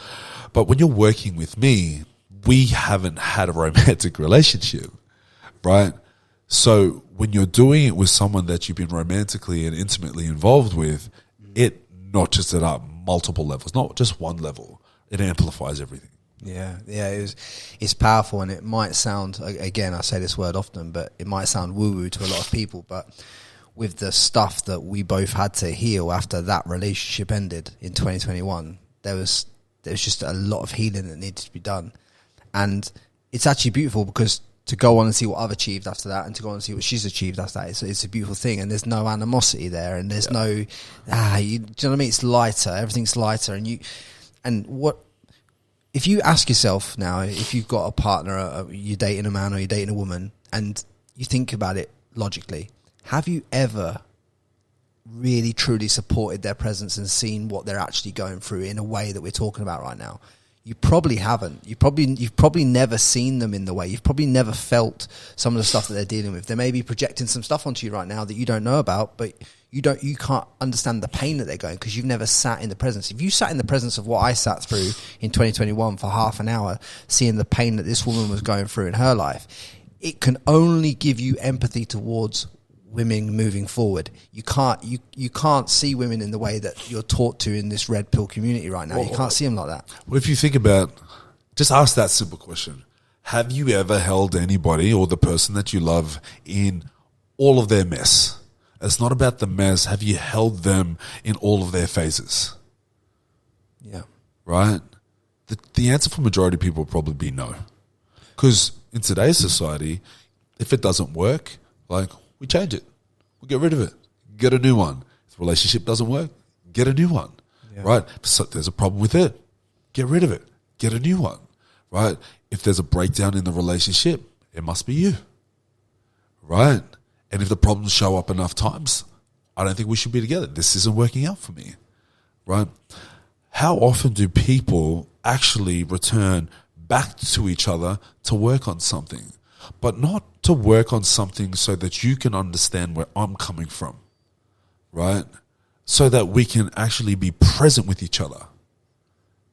But when you're working with me, we haven't had a romantic relationship, right? So when you're doing it with someone that you've been romantically and intimately involved with, it notches it up multiple levels, not just one level. It amplifies everything. Yeah, it's powerful, and it might sound, again, I say this word often, but it might sound woo-woo to a lot of people, but with the stuff that we both had to heal after that relationship ended in 2021, there was just a lot of healing that needed to be done. And it's actually beautiful, because to go on and see what I've achieved after that, and to go on and see what she's achieved after that, it's a beautiful thing. And there's no animosity there, and there's no, do you know what I mean? It's lighter, everything's lighter. And what, if you ask yourself now, if you've got a partner, you're dating a man or you're dating a woman, and you think about it logically, have you ever really truly supported their presence and seen what they're actually going through in a way that we're talking about right now? You probably haven't. You've probably never seen them in the way. You've probably never felt some of the stuff that they're dealing with. They may be projecting some stuff onto you right now that you don't know about, but you can't understand the pain that they're going, because you've never sat in the presence. If you sat in the presence of what I sat through in 2021 for half an hour, seeing the pain that this woman was going through in her life, it can only give you empathy towards women moving forward. You can't see women in the way that you're taught to in this red pill community right now. You can't see them like that. Well, if you think about, just ask that simple question. Have you ever held anybody or the person that you love in all of their mess? It's not about the mess. Have you held them in all of their phases? Yeah. Right? The answer for majority of people will probably be no. Because in today's society, if it doesn't work, we change it. We get rid of it. Get a new one. If the relationship doesn't work, get a new one. Yeah. Right? So there's a problem with it. Get rid of it. Get a new one. Right? If there's a breakdown in the relationship, it must be you. Right? And if the problems show up enough times, I don't think we should be together. This isn't working out for me. Right? how often do people actually return back to each other to work on something, but not to work on something so that you can understand where I'm coming from, right? So that we can actually be present with each other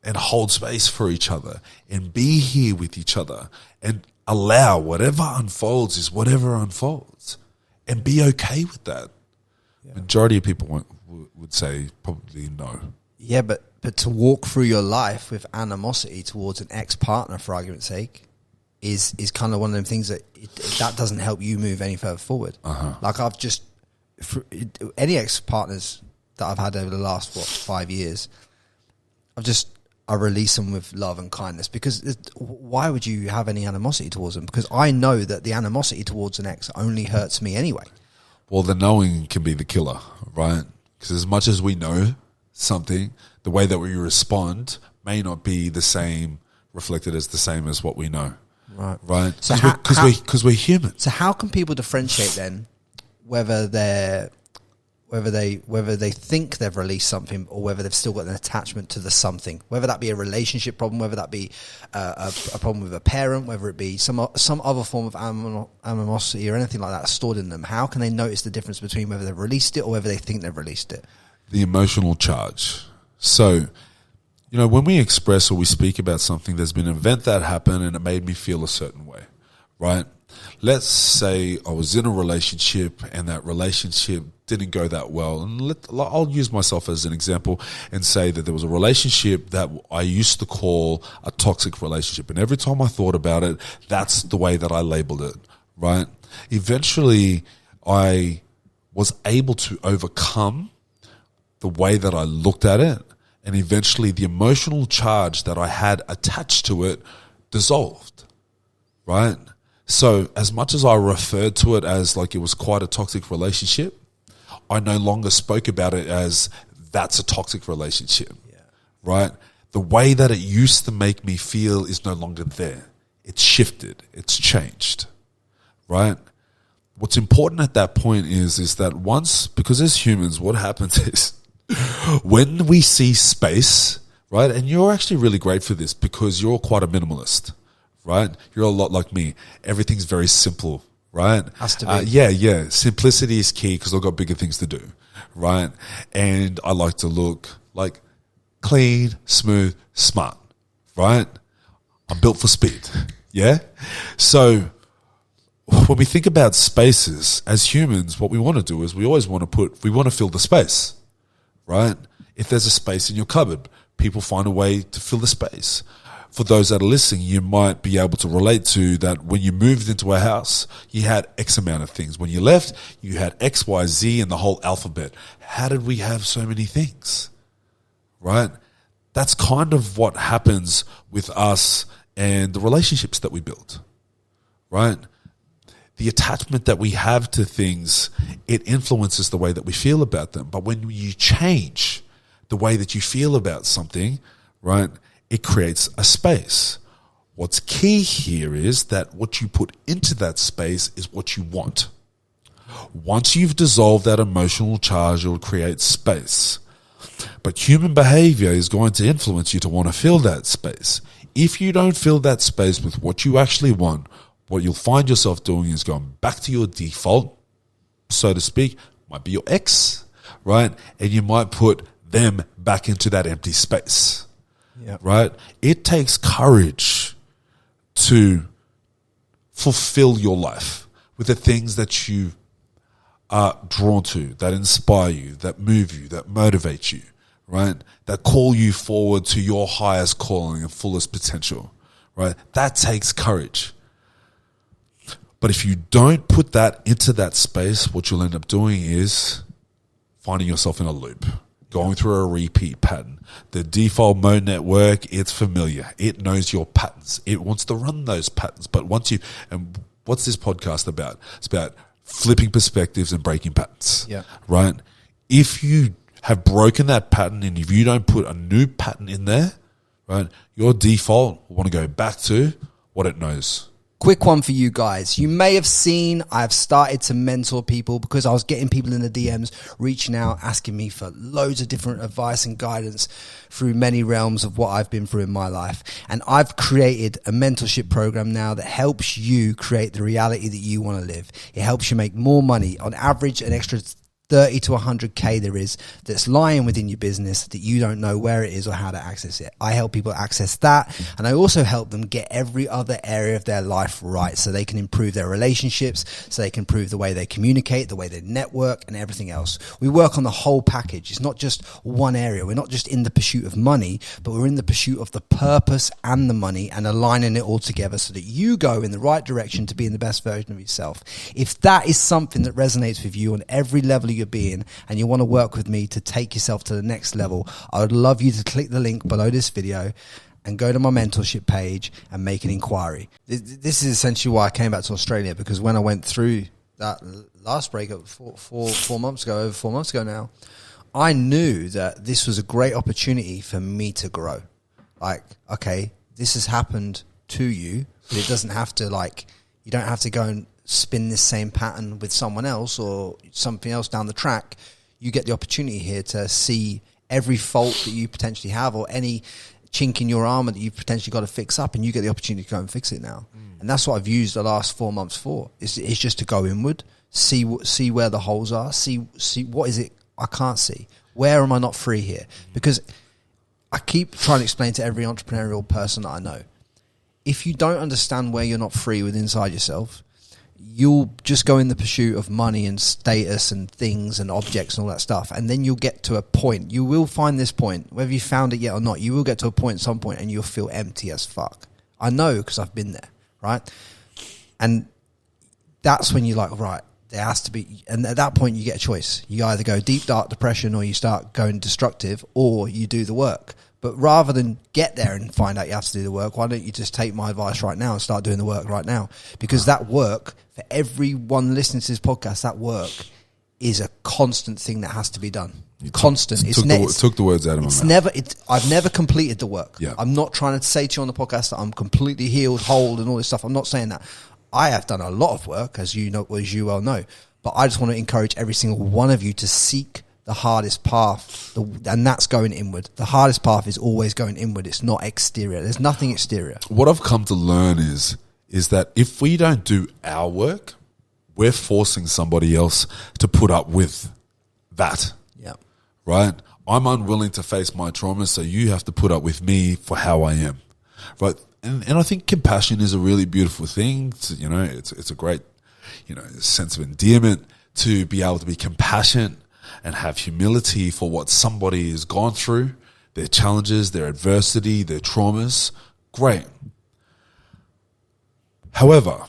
and hold space for each other and be here with each other and allow whatever unfolds is whatever unfolds and be okay with that. Yeah. Majority of people would say probably no. Yeah, but to walk through your life with animosity towards an ex-partner, for argument's sake, is kind of one of them things that that doesn't help you move any further forward. Like any ex-partners that I've had over the last 5 years, I release them with love and kindness, because why would you have any animosity towards them? Because I know that the animosity towards an ex only hurts me anyway. Well, the knowing can be the killer, right? Because as much as we know something, the way that we respond may not be the same, reflected as the same as what we know. Right. So because we're human. So how can people differentiate then whether they think they've released something or whether they've still got an attachment to the something, whether that be a relationship problem, whether that be a problem with a parent, whether it be some other form of animosity or anything like that stored in them? How can they notice the difference between whether they've released it or whether they think they've released it? The emotional charge. So, when we express or we speak about something, there's been an event that happened and it made me feel a certain way, right? Let's say I was in a relationship and that relationship didn't go that well. And I'll use myself as an example and say that there was a relationship that I used to call a toxic relationship. And every time I thought about it, that's the way that I labeled it, right? Eventually, I was able to overcome the way that I looked at it. And eventually the emotional charge that I had attached to it dissolved, right? So as much as I referred to it as like it was quite a toxic relationship, I no longer spoke about it as that's a toxic relationship, right? The way that it used to make me feel is no longer there. It's shifted. It's changed, right? What's important at that point is that because as humans, what happens is when we see space, right? And you're actually really great for this because you're quite a minimalist, right? You're a lot like me. Everything's very simple, right? Has to be. Yeah. Simplicity is key because I've got bigger things to do, right? And I like to look like clean, smooth, smart, right? I'm built for speed, yeah? So when we think about spaces as humans, what we want to do is we want to fill the space, right? If there's a space in your cupboard, people find a way to fill the space. For those that are listening, you might be able to relate to that when you moved into a house, you had X amount of things. When you left, you had X, Y, Z and the whole alphabet. How did we have so many things, right? That's kind of what happens with us and the relationships that we build, right? The attachment that we have to things, it influences the way that we feel about them. But when you change the way that you feel about something, right, it creates a space. What's key here is that what you put into that space is what you want. Once you've dissolved that emotional charge, it will create space. But human behavior is going to influence you to want to fill that space. If you don't fill that space with what you actually want, what you'll find yourself doing is going back to your default, so to speak, might be your ex, right? And you might put them back into that empty space, right? It takes courage to fulfill your life with the things that you are drawn to, that inspire you, that move you, that motivate you, right? That call you forward to your highest calling and fullest potential, right? That takes courage. But if you don't put that into that space, what you'll end up doing is finding yourself in a loop, going through a repeat pattern. The default mode network, it's familiar. It knows your patterns. It wants to run those patterns. But and what's this podcast about? It's about flipping perspectives and breaking patterns, right? If you have broken that pattern and if you don't put a new pattern in there, right, your default will want to go back to what it knows. Quick one for you guys. You may have seen I've started to mentor people because I was getting people in the DMs reaching out, asking me for loads of different advice and guidance through many realms of what I've been through in my life. And I've created a mentorship program now that helps you create the reality that you want to live. It helps you make more money. On average, an extra 30 to 100K there is that's lying within your business that you don't know where it is or how to access it. I help people access that, and I also help them get every other area of their life right so they can improve their relationships, so they can improve the way they communicate, the way they network, and everything else. We work on the whole package. It's not just one area. We're not just in the pursuit of money, but we're in the pursuit of the purpose and the money and aligning it all together so that you go in the right direction to being the best version of yourself. If that is something that resonates with you on every level of your being and you want to work with me to take yourself to the next level, I would love you to click the link below this video and go to my mentorship page and make an inquiry. This is essentially why I came back to Australia, because when I went through that last breakup over 4 months ago now, I knew that this was a great opportunity for me to grow. Like, okay, this has happened to you, but it doesn't have to, like, you don't have to go and spin this same pattern with someone else or something else down the track. You get the opportunity here to see every fault that you potentially have or any chink in your armor that you've potentially got to fix up, and you get the opportunity to go and fix it now. And that's what I've used the last 4 months for. It's just to go inward, see where the holes are, see what is it I can't see. Where am I not free here? Because I keep trying to explain to every entrepreneurial person that I know, if you don't understand where you're not free within inside yourself, you'll just go in the pursuit of money and status and things and objects and all that stuff. And then you'll get to a point. You will find this point, whether you found it yet or not, you will get to a point at some point and you'll feel empty as fuck. I know, because I've been there, right? And that's when you're like, right, there has to be, and at that point you get a choice. You either go deep, dark depression, or you start going destructive, or you do the work. But rather than get there and find out you have to do the work, why don't you just take my advice right now and start doing the work right now? Because that work, for everyone listening to this podcast, that work is a constant thing that has to be done. Constant. Took the words out of my mouth. I've never completed the work. Yeah. I'm not trying to say to you on the podcast that I'm completely healed, whole, and all this stuff. I'm not saying that. I have done a lot of work, as you well know. But I just want to encourage every single one of you to seek the hardest path, and that's going inward. The hardest path is always going inward. It's not exterior. There's nothing exterior. What I've come to learn is that if we don't do our work, we're forcing somebody else to put up with that. Yeah. Right? I'm unwilling to face my trauma, so you have to put up with me for how I am. Right? And I think compassion is a really beautiful thing. It's a great, sense of endearment to be able to be compassionate and have humility for what somebody has gone through, their challenges, their adversity, their traumas. Great. However,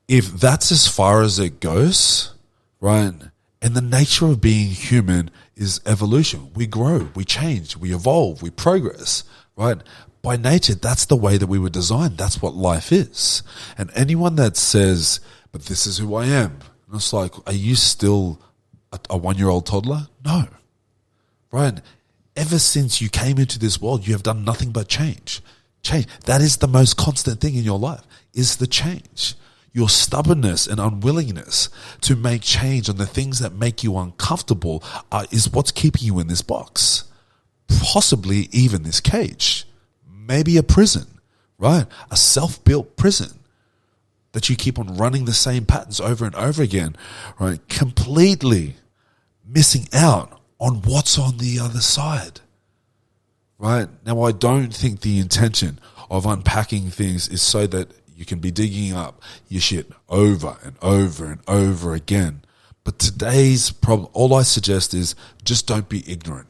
if that's as far as it goes, right, and the nature of being human is evolution. We grow, we change, we evolve, we progress, right? By nature, that's the way that we were designed. That's what life is. And anyone that says, but this is who I am, and it's like, are you still a 1-year-old toddler? No. Right? Ever since you came into this world, you have done nothing but change. Change. That is the most constant thing in your life, is the change. Your stubbornness and unwillingness to make change on the things that make you uncomfortable is what's keeping you in this box. Possibly even this cage. Maybe a prison, right? A self-built prison that you keep on running the same patterns over and over again, right? Completely missing out on what's on the other side, right? Now, I don't think the intention of unpacking things is so that you can be digging up your shit over and over and over again. But today's problem, all I suggest is just don't be ignorant.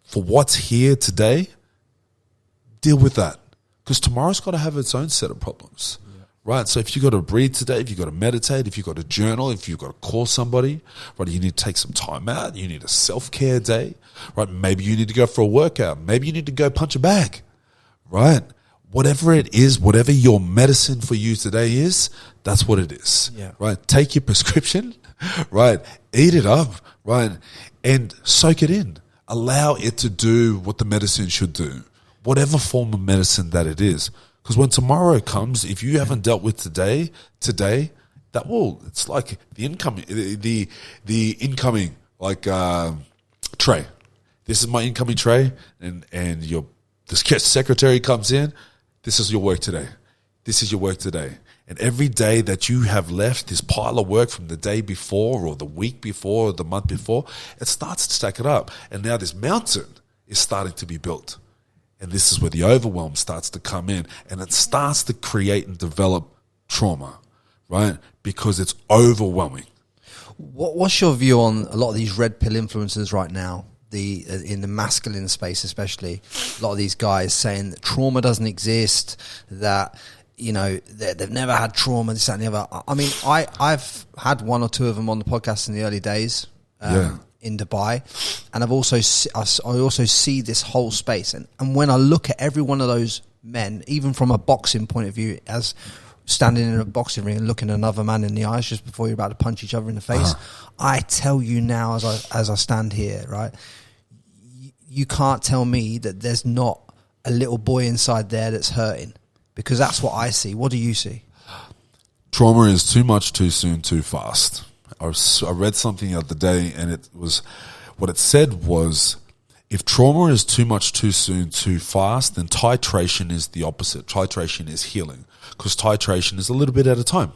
For what's here today, deal with that. Because tomorrow's got to have its own set of problems. Right, so if you've got to breathe today, if you've got to meditate, if you've got to journal, if you've got to call somebody, right, you need to take some time out, you need a self-care day, right, maybe you need to go for a workout, maybe you need to go punch a bag, right, whatever it is, whatever your medicine for you today is, that's what it is, right, take your prescription, right, eat it up, right, and soak it in, allow it to do what the medicine should do, whatever form of medicine that it is. Because when tomorrow comes, if you haven't dealt with today, it's like the incoming tray. This is my incoming tray, and the secretary comes in. This is your work today. This is your work today. And every day that you have left this pile of work from the day before or the week before or the month before, it starts to stack it up. And now this mountain is starting to be built. And this is where the overwhelm starts to come in, and it starts to create and develop trauma, right? Because it's overwhelming. What's your view on a lot of these red pill influencers right now? In the masculine space, especially, a lot of these guys saying that trauma doesn't exist, that they've never had trauma, this, that, and the other. I mean, I've had one or two of them on the podcast in the early days in Dubai, and I also see this whole space. And when I look at every one of those men, even from a boxing point of view, as standing in a boxing ring and looking another man in the eyes just before you're about to punch each other in the face, I tell you now, as I stand here, right, you can't tell me that there's not a little boy inside there that's hurting, because that's what I see. What do you see? Trauma is too much, too soon, too fast. I read something the other day, and what it said was, if trauma is too much, too soon, too fast, then titration is the opposite. Titration is healing, because titration is a little bit at a time,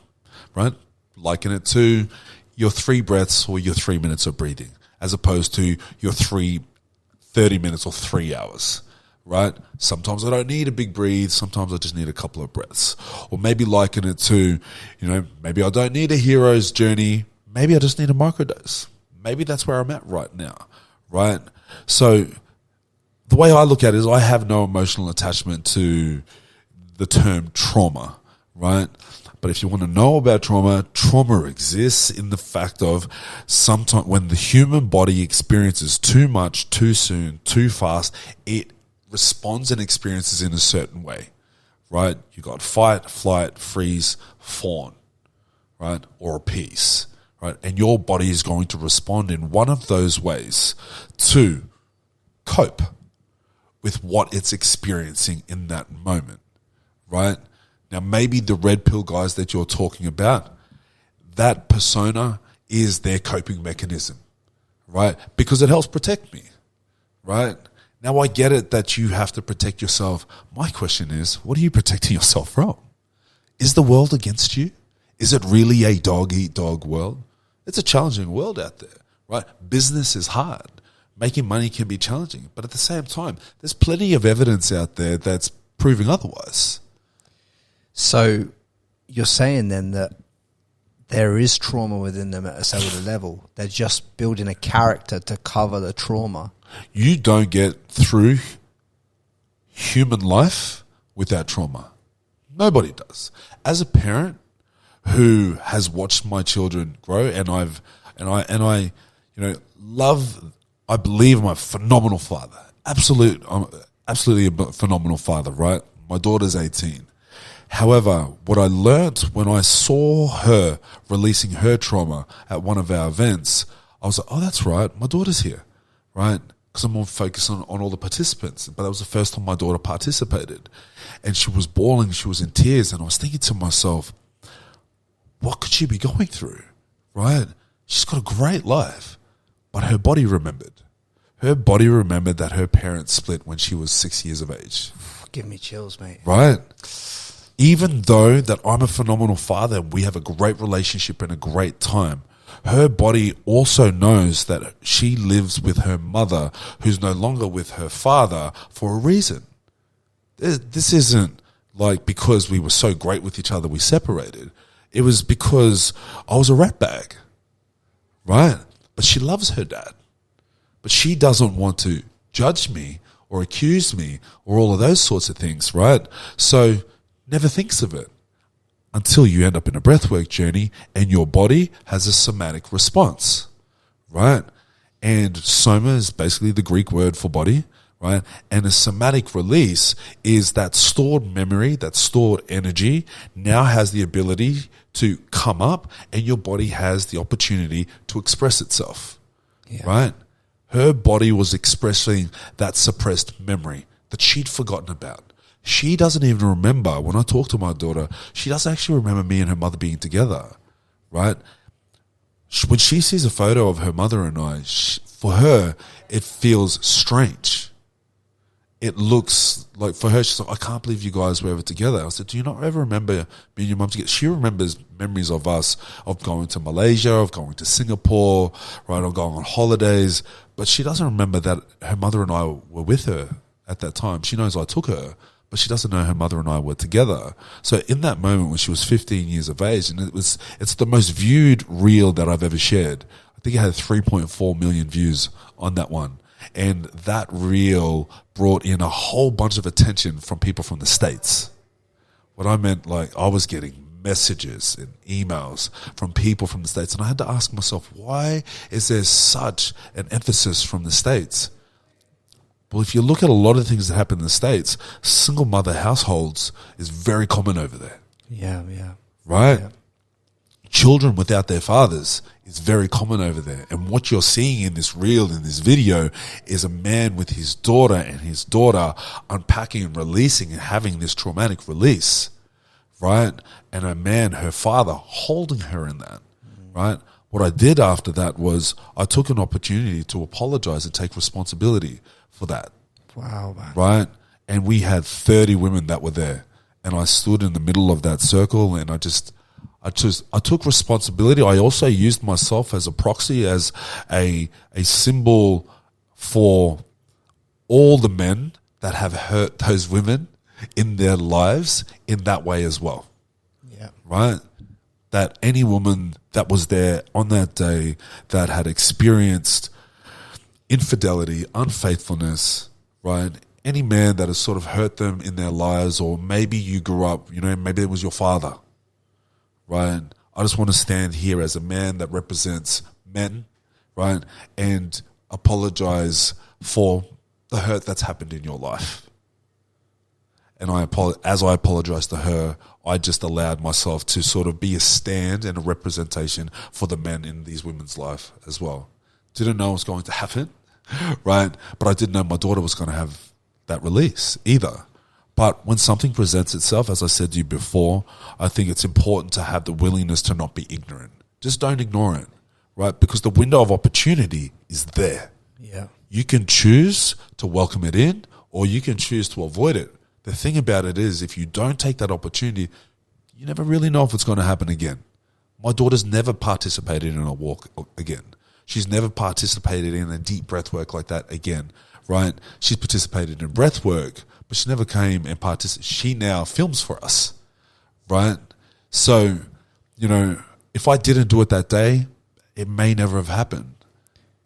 right? Liken it to your 3 breaths or your 3 minutes of breathing, as opposed to your 30 minutes or 3 hours, right? Sometimes I don't need a big breathe. Sometimes I just need a couple of breaths. Or maybe liken it to, maybe I don't need a hero's journey. Maybe I just need a microdose. Maybe that's where I'm at right now, right? So the way I look at it is I have no emotional attachment to the term trauma, right? But if you want to know about trauma exists in the fact of sometimes when the human body experiences too much, too soon, too fast, it responds and experiences in a certain way, right? You got fight, flight, freeze, fawn, right? Or peace, right? And your body is going to respond in one of those ways to cope with what it's experiencing in that moment, right? Now, maybe the red pill guys that you're talking about, that persona is their coping mechanism, right? Because it helps protect me, right? Now, I get it that you have to protect yourself. My question is, what are you protecting yourself from? Is the world against you? Is it really a dog-eat-dog world? It's a challenging world out there, right? Business is hard. Making money can be challenging. But at the same time, there's plenty of evidence out there that's proving otherwise. So you're saying then that there is trauma within them at a cellular level. They're just building a character to cover the trauma. You don't get through human life without trauma. Nobody does. As a parent who has watched my children grow, and I believe I'm a phenomenal father. Absolutely a phenomenal father, right? My daughter's 18. However, what I learnt when I saw her releasing her trauma at one of our events, I was like, oh, that's right, my daughter's here, right? Because I'm more focused on all the participants. But that was the first time my daughter participated. And she was bawling, she was in tears, and I was thinking to myself, what could she be going through, right? She's got a great life, but her body remembered. Her body remembered that her parents split when she was 6 years of age. Give me chills, mate. Right? Even though that I'm a phenomenal father, we have a great relationship and a great time, her body also knows that she lives with her mother, who's no longer with her father, for a reason. This isn't like because we were so great with each other we separated. It was because I was a ratbag, right? But she loves her dad. But she doesn't want to judge me or accuse me or all of those sorts of things, right? So never thinks of it until you end up in a breathwork journey and your body has a somatic response, right? And soma is basically the Greek word for body, right? And a somatic release is that stored memory, that stored energy now has the ability to come up, and your body has the opportunity to express itself, right? Her body was expressing that suppressed memory that she'd forgotten about. she doesn't even remember, when I talk to my daughter, she doesn't actually remember me and her mother being together, right? When she sees a photo of her mother and I, for her, it feels strange. It looks like, for her, she's like, I can't believe you guys were ever together. I said, do you not ever remember me and your mum together? She remembers memories of us, of going to Malaysia, of going to Singapore, right, of going on holidays. But she doesn't remember that her mother and I were with her at that time. She knows I took her, but she doesn't know her mother and I were together. So in that moment when she was 15 years of age, and it's the most viewed reel that I've ever shared. I think it had 3.4 million views on that one. And that reel brought in a whole bunch of attention from people from the States. What I meant, like, I was getting messages and emails from people from the States, and I had to ask myself, why is there such an emphasis from the States? Well, if you look at a lot of things that happen in the States, single mother households is very common over there. Yeah. Right? Yeah. Children without their fathers is very common over there. And what you're seeing in this reel, in this video, is a man with his daughter and his daughter unpacking and releasing and having this traumatic release, right? And a man, her father, holding her in that, right? What I did after that was I took an opportunity to apologize and take responsibility for that. Wow, man. Right? And we had 30 women that were there. And I stood in the middle of that circle, and I took responsibility. I also used myself as a proxy, as a symbol for all the men that have hurt those women in their lives in that way as well. Yeah. Right? That any woman that was there on that day that had experienced infidelity, unfaithfulness, right? Any man that has sort of hurt them in their lives, or maybe you grew up, maybe it was your father, right? I just want to stand here as a man that represents men, right? And apologize for the hurt that's happened in your life. And as I apologize to her, I just allowed myself to sort of be a stand and a representation for the men in these women's life as well. Didn't know it was going to happen, right? But I didn't know my daughter was going to have that release either. But when something presents itself, as I said to you before, I think it's important to have the willingness to not be ignorant. Just don't ignore it, right? Because the window of opportunity is there. Yeah. You can choose to welcome it in, or you can choose to avoid it. The thing about it is, if you don't take that opportunity, you never really know if it's going to happen again. My daughter's never participated in a walk again. She's never participated in a deep breath work like that again, right? She's participated in breath work, but she never came and participated. She now films for us, right? So, if I didn't do it that day, it may never have happened.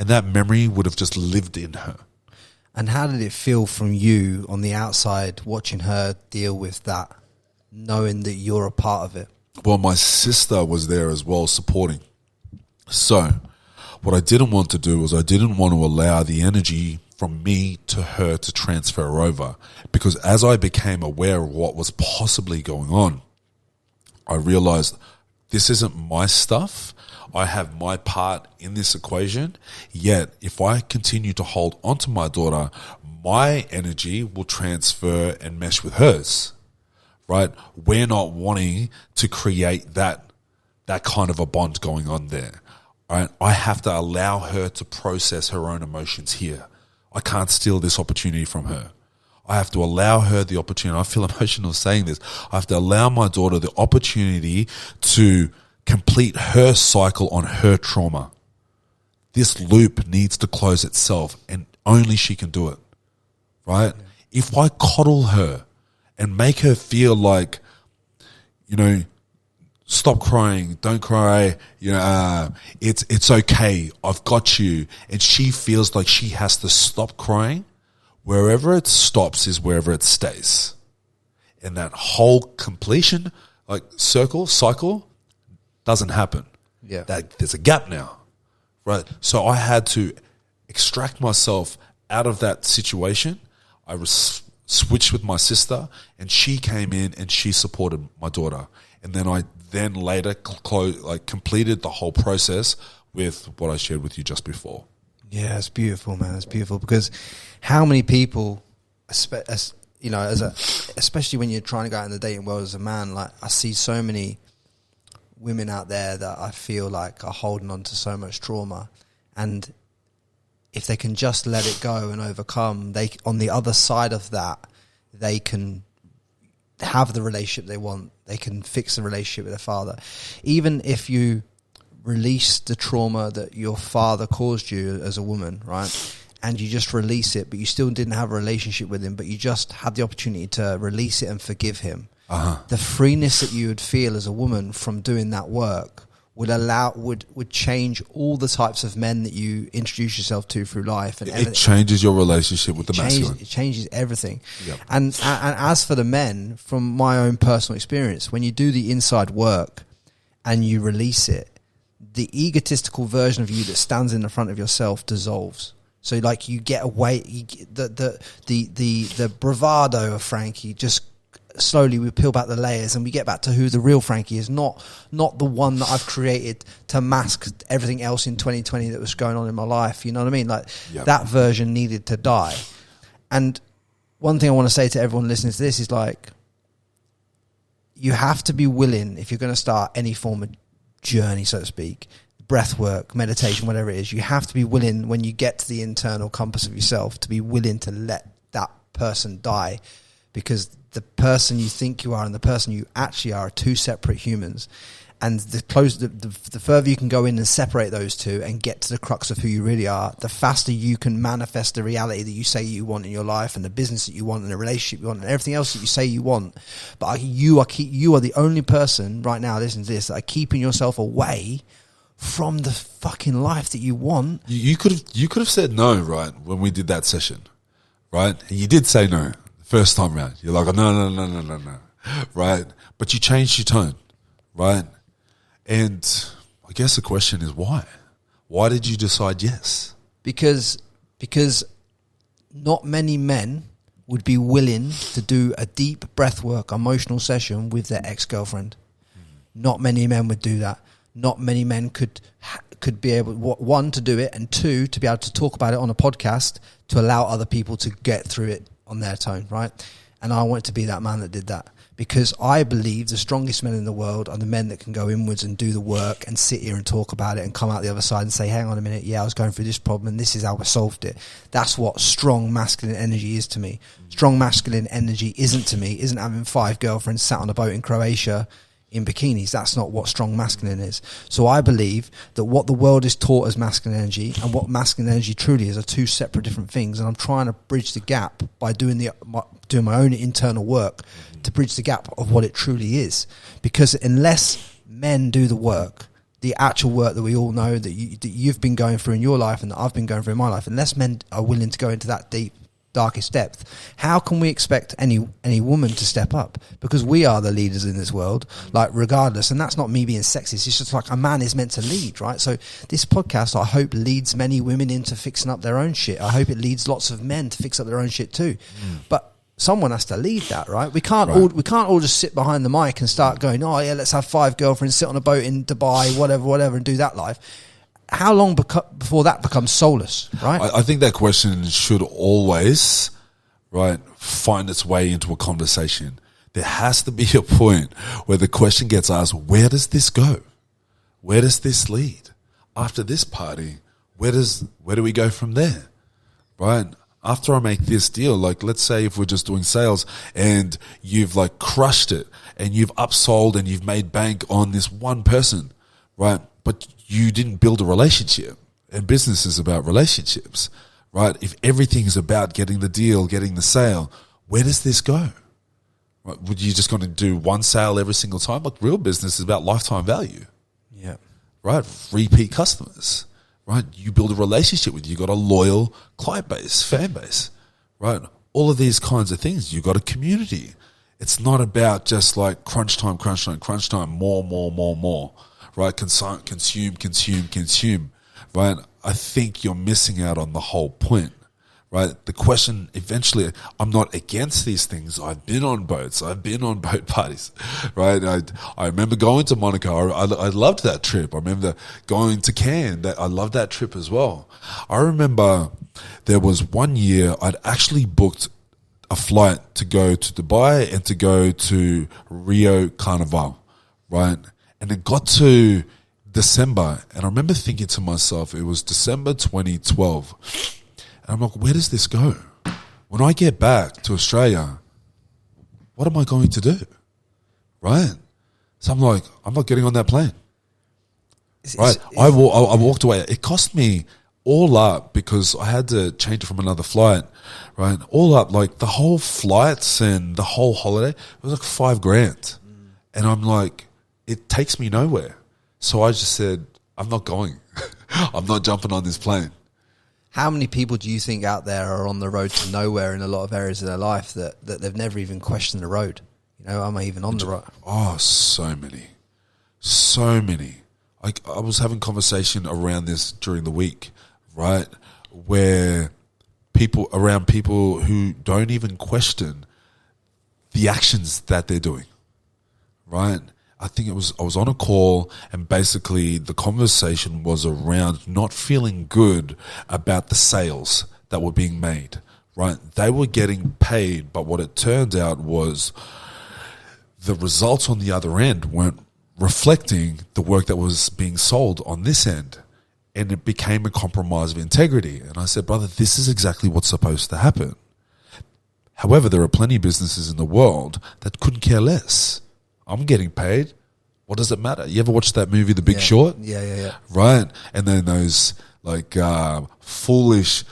And that memory would have just lived in her. And how did it feel from you on the outside, watching her deal with that, knowing that you're a part of it? Well, my sister was there as well, supporting. So what I didn't want to do was I didn't want to allow the energy from me to her to transfer over, because as I became aware of what was possibly going on, I realized this isn't my stuff. I have my part in this equation, yet if I continue to hold onto my daughter, my energy will transfer and mesh with hers, right? We're not wanting to create that kind of a bond going on there, right? I have to allow her to process her own emotions here. I can't steal this opportunity from her. I have to allow her the opportunity. I feel emotional saying this. I have to allow my daughter the opportunity to complete her cycle on her trauma. This loop needs to close itself, and only she can do it, right? Yeah. If I coddle her and make her feel like, stop crying, don't cry, it's okay, I've got you, and she feels like she has to stop crying, wherever it stops is wherever it stays. And that whole completion, cycle, doesn't happen. Yeah. There's a gap now, right? So I had to extract myself out of that situation. I switched with my sister, and she came in and she supported my daughter. And then I later completed the whole process with what I shared with you just before. Yeah, it's beautiful, man. It's beautiful, because how many people, you know, especially when you're trying to go out in the dating world as a man, like I see so many women out there that I feel like are holding on to so much trauma, and if they can just let it go and overcome, they, on the other side of that, they can have the relationship they want. They can fix the relationship with their father. Even if you release the trauma that your father caused you as a woman, right? And you just release it, but you still didn't have a relationship with him, but you just had the opportunity to release it and forgive him. The freeness that you would feel as a woman from doing that work would change all the types of men that you introduce yourself to through life. And it changes your relationship with the masculine. It changes everything. Yep. And as for the men, from my own personal experience, when you do the inside work and you release it, the egotistical version of you that stands in the front of yourself dissolves. So like you get away, the bravado of Frankie just slowly, we peel back the layers and we get back to who the real Frankie is, not the one that I've created to mask everything else in 2020 that was going on in my life. You know what I mean? Like that version needed to die. And one thing I want to say to everyone listening to this is like, you have to be willing, if you're going to start any form of journey, so to speak, breath work, meditation, whatever it is, you have to be willing, when you get to the internal compass of yourself, to be willing to let that person die, because the person you think you are and the person you actually are two separate humans. And the further you can go in and separate those two and get to the crux of who you really are, the faster you can manifest the reality that you say you want in your life, and the business that you want, and the relationship you want, and everything else that you say you want. But you are the only person right now, listen to this, that are keeping yourself away from the fucking life that you want. You could have said no, right, when we did that session, right? And you did say no the first time round. You're like, no, right? But you changed your tone, right? And I guess the question is why? Why did you decide yes? Because not many men would be willing to do a deep breathwork emotional session with their ex-girlfriend. Not many men would do that. Not many men could be able, one, to do it, and two, to be able to talk about it on a podcast to allow other people to get through it on their tone, right? And I wanted to be that man that did that, because I believe the strongest men in the world are the men that can go inwards and do the work and sit here and talk about it and come out the other side and say, hang on a minute, yeah, I was going through this problem and this is how I solved it. That's what strong masculine energy is to me. Strong masculine energy isn't having 5 girlfriends sat on a boat in Croatia in bikinis. That's not what strong masculine is. So I believe that what the world is taught as masculine energy and what masculine energy truly is are two separate different things, and I'm trying to bridge the gap by doing my own internal work to bridge the gap of what it truly is. Because unless men do the work, the actual work that we all know that you've been going through in your life and that I've been going through in my life, unless men are willing to go into that deep, darkest depth, how can we expect any woman to step up? Because we are the leaders in this world, like, regardless. And that's not me being sexist, it's just like a man is meant to lead, right? So this podcast, I hope, leads many women into fixing up their own shit. I hope it leads lots of men to fix up their own shit too. But someone has to lead that, right? We can't all just sit behind the mic and start going, oh yeah, let's have 5 girlfriends, sit on a boat in Dubai, whatever, and do that life. How long before that becomes soulless, right? I think that question should always, right, find its way into a conversation. There has to be a point where the question gets asked, where does this go? Where does this lead? After this party, where do we go from there? Right? After I make this deal, like, let's say if we're just doing sales and you've like crushed it and you've upsold and you've made bank on this one person, right? But you didn't build a relationship, and business is about relationships, right? If everything is about getting the deal, getting the sale, where does this go? Right? Would you just going to do one sale every single time? Like, real business is about lifetime value. Yeah. Right? Repeat customers, right? You build a relationship with, you got a loyal client base, fan base, right? All of these kinds of things. You got a community. It's not about just like crunch time, more. Right, consume, right? I think you're missing out on the whole point, right? The question eventually, I'm not against these things. I've been on boats. I've been on boat parties, right? I remember going to Monaco. I loved that trip. I remember going to Cannes. I loved that trip as well. I remember there was one year I'd actually booked a flight to go to Dubai and to go to Rio Carnival, right? And it got to December, and I remember thinking to myself, it was December 2012, and I'm like, where does this go? When I get back to Australia, what am I going to do, right? So I'm like, I'm not getting on that plane, right? I walked away. It cost me all up, because I had to change it from another flight, right? All up, like the whole flights and the whole holiday, it was like $5,000. And I'm like, it takes me nowhere. So I just said, I'm not going. I'm not jumping on this plane. How many people do you think out there are on the road to nowhere in a lot of areas of their life that they've never even questioned the road? You know, am I even on the road? Oh, so many. So many. I was having conversation around this during the week, right? Where people who don't even question the actions that they're doing, right? I think I was on a call, and basically the conversation was around not feeling good about the sales that were being made, right? They were getting paid, but what it turned out was the results on the other end weren't reflecting the work that was being sold on this end. And it became a compromise of integrity. And I said, brother, this is exactly what's supposed to happen. However, there are plenty of businesses in the world that couldn't care less. I'm getting paid. What does it matter? You ever watch that movie, The Big Short? Yeah. Right? And then those like foolish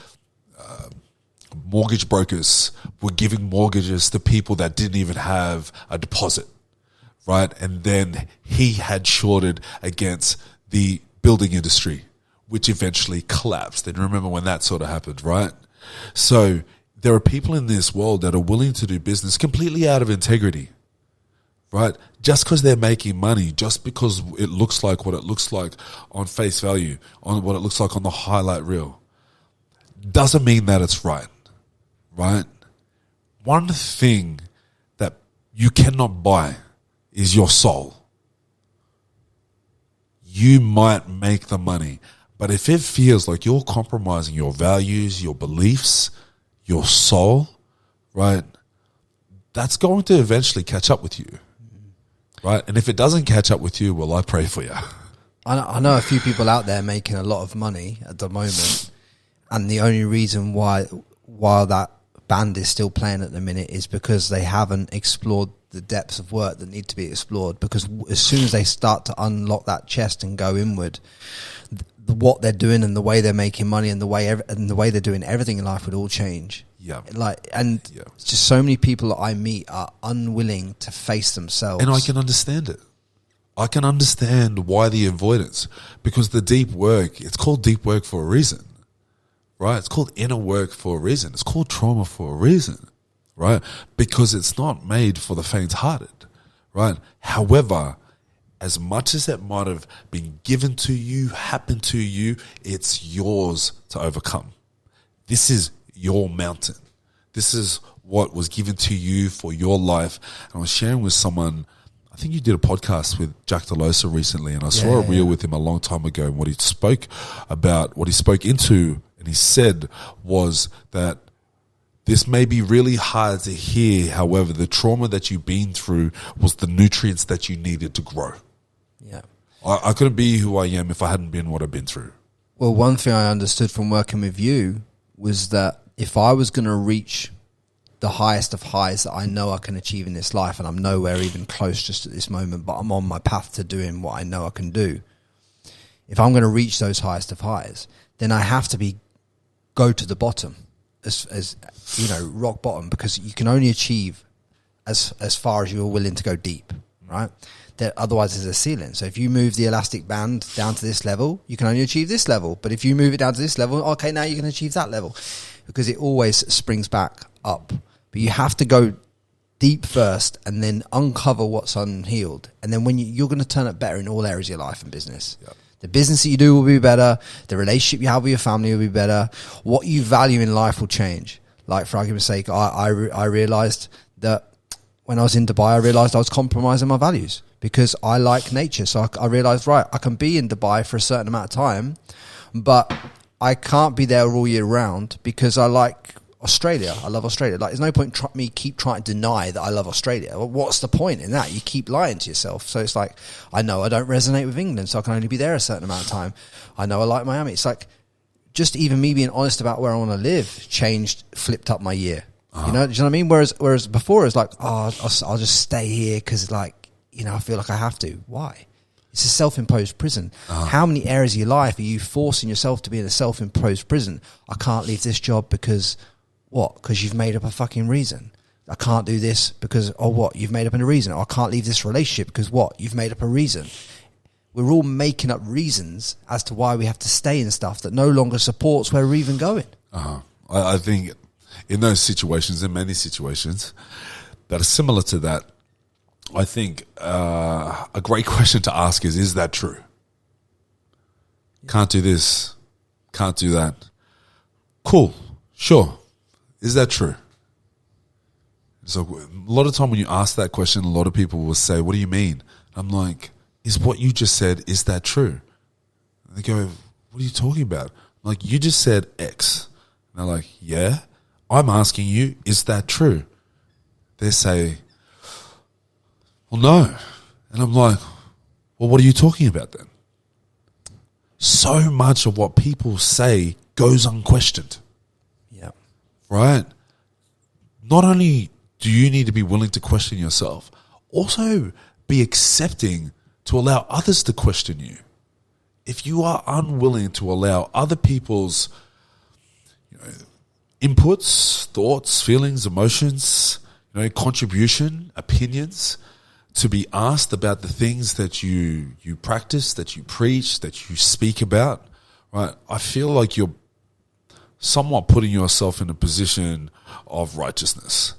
mortgage brokers were giving mortgages to people that didn't even have a deposit, right? And then he had shorted against the building industry, which eventually collapsed. And remember when that sort of happened, right? So there are people in this world that are willing to do business completely out of integrity, right? Just because they're making money, just because it looks like what it looks like on face value, on what it looks like on the highlight reel, doesn't mean that it's right, right? One thing that you cannot buy is your soul. You might make the money, but if it feels like you're compromising your values, your beliefs, your soul, right, that's going to eventually catch up with you, right? And if it doesn't catch up with you, well, I pray for you. I know a few people out there making a lot of money at the moment, and the only reason why that band is still playing at the minute is because they haven't explored the depths of work that need to be explored. Because as soon as they start to unlock that chest and go inward, what they're doing and the way they're making money and the way they're doing everything in life would all change. Yeah. Just so many people that I meet are unwilling to face themselves. And I can understand it. I can understand why the avoidance, because the deep work, it's called deep work for a reason, right? It's called inner work for a reason. It's called trauma for a reason, right? Because it's not made for the faint-hearted, right? However, as much as it might have been given to you, happened to you, it's yours to overcome. This is your mountain. This is what was given to you for your life. And I was sharing with someone, I think you did a podcast with Jack DeLosa recently, and I saw a reel with him a long time ago, and what he spoke into, and he said was that this may be really hard to hear. However, the trauma that you've been through was the nutrients that you needed to grow. Yeah. I couldn't be who I am if I hadn't been what I've been through. Well, one thing I understood from working with you was that if I was going to reach the highest of highs that I know I can achieve in this life, and I'm nowhere even close just at this moment, but I'm on my path to doing what I know I can do. If I'm going to reach those highest of highs, then I have to go to the bottom, as you know, rock bottom, because you can only achieve as far as you're willing to go deep, right? Otherwise there's a ceiling. So if you move the elastic band down to this level, you can only achieve this level. But if you move it down to this level, okay, now you can achieve that level, because it always springs back up. But you have to go deep first and then uncover what's unhealed. And then when you're going to turn up better in all areas of your life and business. Yep. The business that you do will be better. The relationship you have with your family will be better. What you value in life will change. Like, for argument's sake, I realized that when I was in Dubai, I realized I was compromising my values because I like nature. So I realized, right, I can be in Dubai for a certain amount of time, but I can't be there all year round because I like Australia. I love Australia. Like, there's no point me keep trying to deny that I love Australia. Well, what's the point in that? You keep lying to yourself. So it's like, I know I don't resonate with England, so I can only be there a certain amount of time. I know I like Miami. It's like, just even me being honest about where I want to live flipped up my year. You know, do you know what I mean? Whereas before it was like, oh, I'll just stay here because, like, you know, I feel like I have to. Why? It's a self-imposed prison. How many areas of your life are you forcing yourself to be in a self-imposed prison? I can't leave this job because what? Because you've made up a fucking reason. I can't do this because, oh, what? You've made up a reason. Or I can't leave this relationship because what? You've made up a reason. We're all making up reasons as to why we have to stay in stuff that no longer supports where we're even going. I think in those situations, in many situations that are similar to that, I think a great question to ask is that true? Can't do this, can't do that. Cool, sure. Is that true? So a lot of time when you ask that question, a lot of people will say, what do you mean? I'm like, is what you just said, is that true? And they go, what are you talking about? I'm like, you just said X. And they're like, yeah. I'm asking you, is that true? They say, well, no. And I'm like, well, what are you talking about then? So much of what people say goes unquestioned. Yeah. Right? Not only do you need to be willing to question yourself, also be accepting to allow others to question you. If you are unwilling to allow other people's inputs, thoughts, feelings, emotions, contribution, opinions, to be asked about the things that you practice, that you preach, that you speak about, right? I feel like you're somewhat putting yourself in a position of righteousness,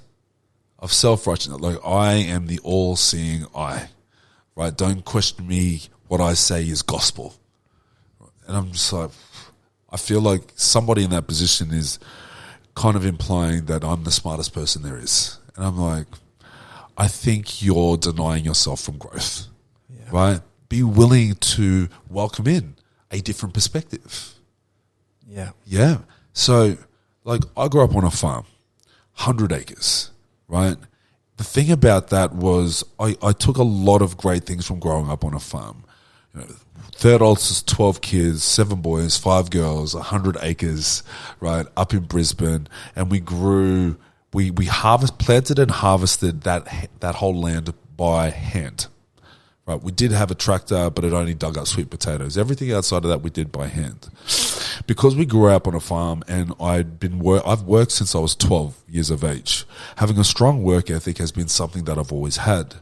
of self-righteousness. Like, I am the all-seeing eye, right? Don't question me. What I say is gospel. And I'm just like, I feel like somebody in that position is kind of implying that I'm the smartest person there is. And I'm like, I think you're denying yourself from growth, right? Be willing to welcome in a different perspective. Yeah. Yeah. So, like, I grew up on a farm, 100 acres, right? The thing about that was I took a lot of great things from growing up on a farm. Third oldest, 12 kids, 7 boys, 5 girls, 100 acres, right, up in Brisbane. And we grew... We planted and harvested that whole land by hand, right? We did have a tractor, but it only dug up sweet potatoes. Everything outside of that we did by hand, because we grew up on a farm, and I've worked since I was 12 years of age. Having a strong work ethic has been something that I've always had.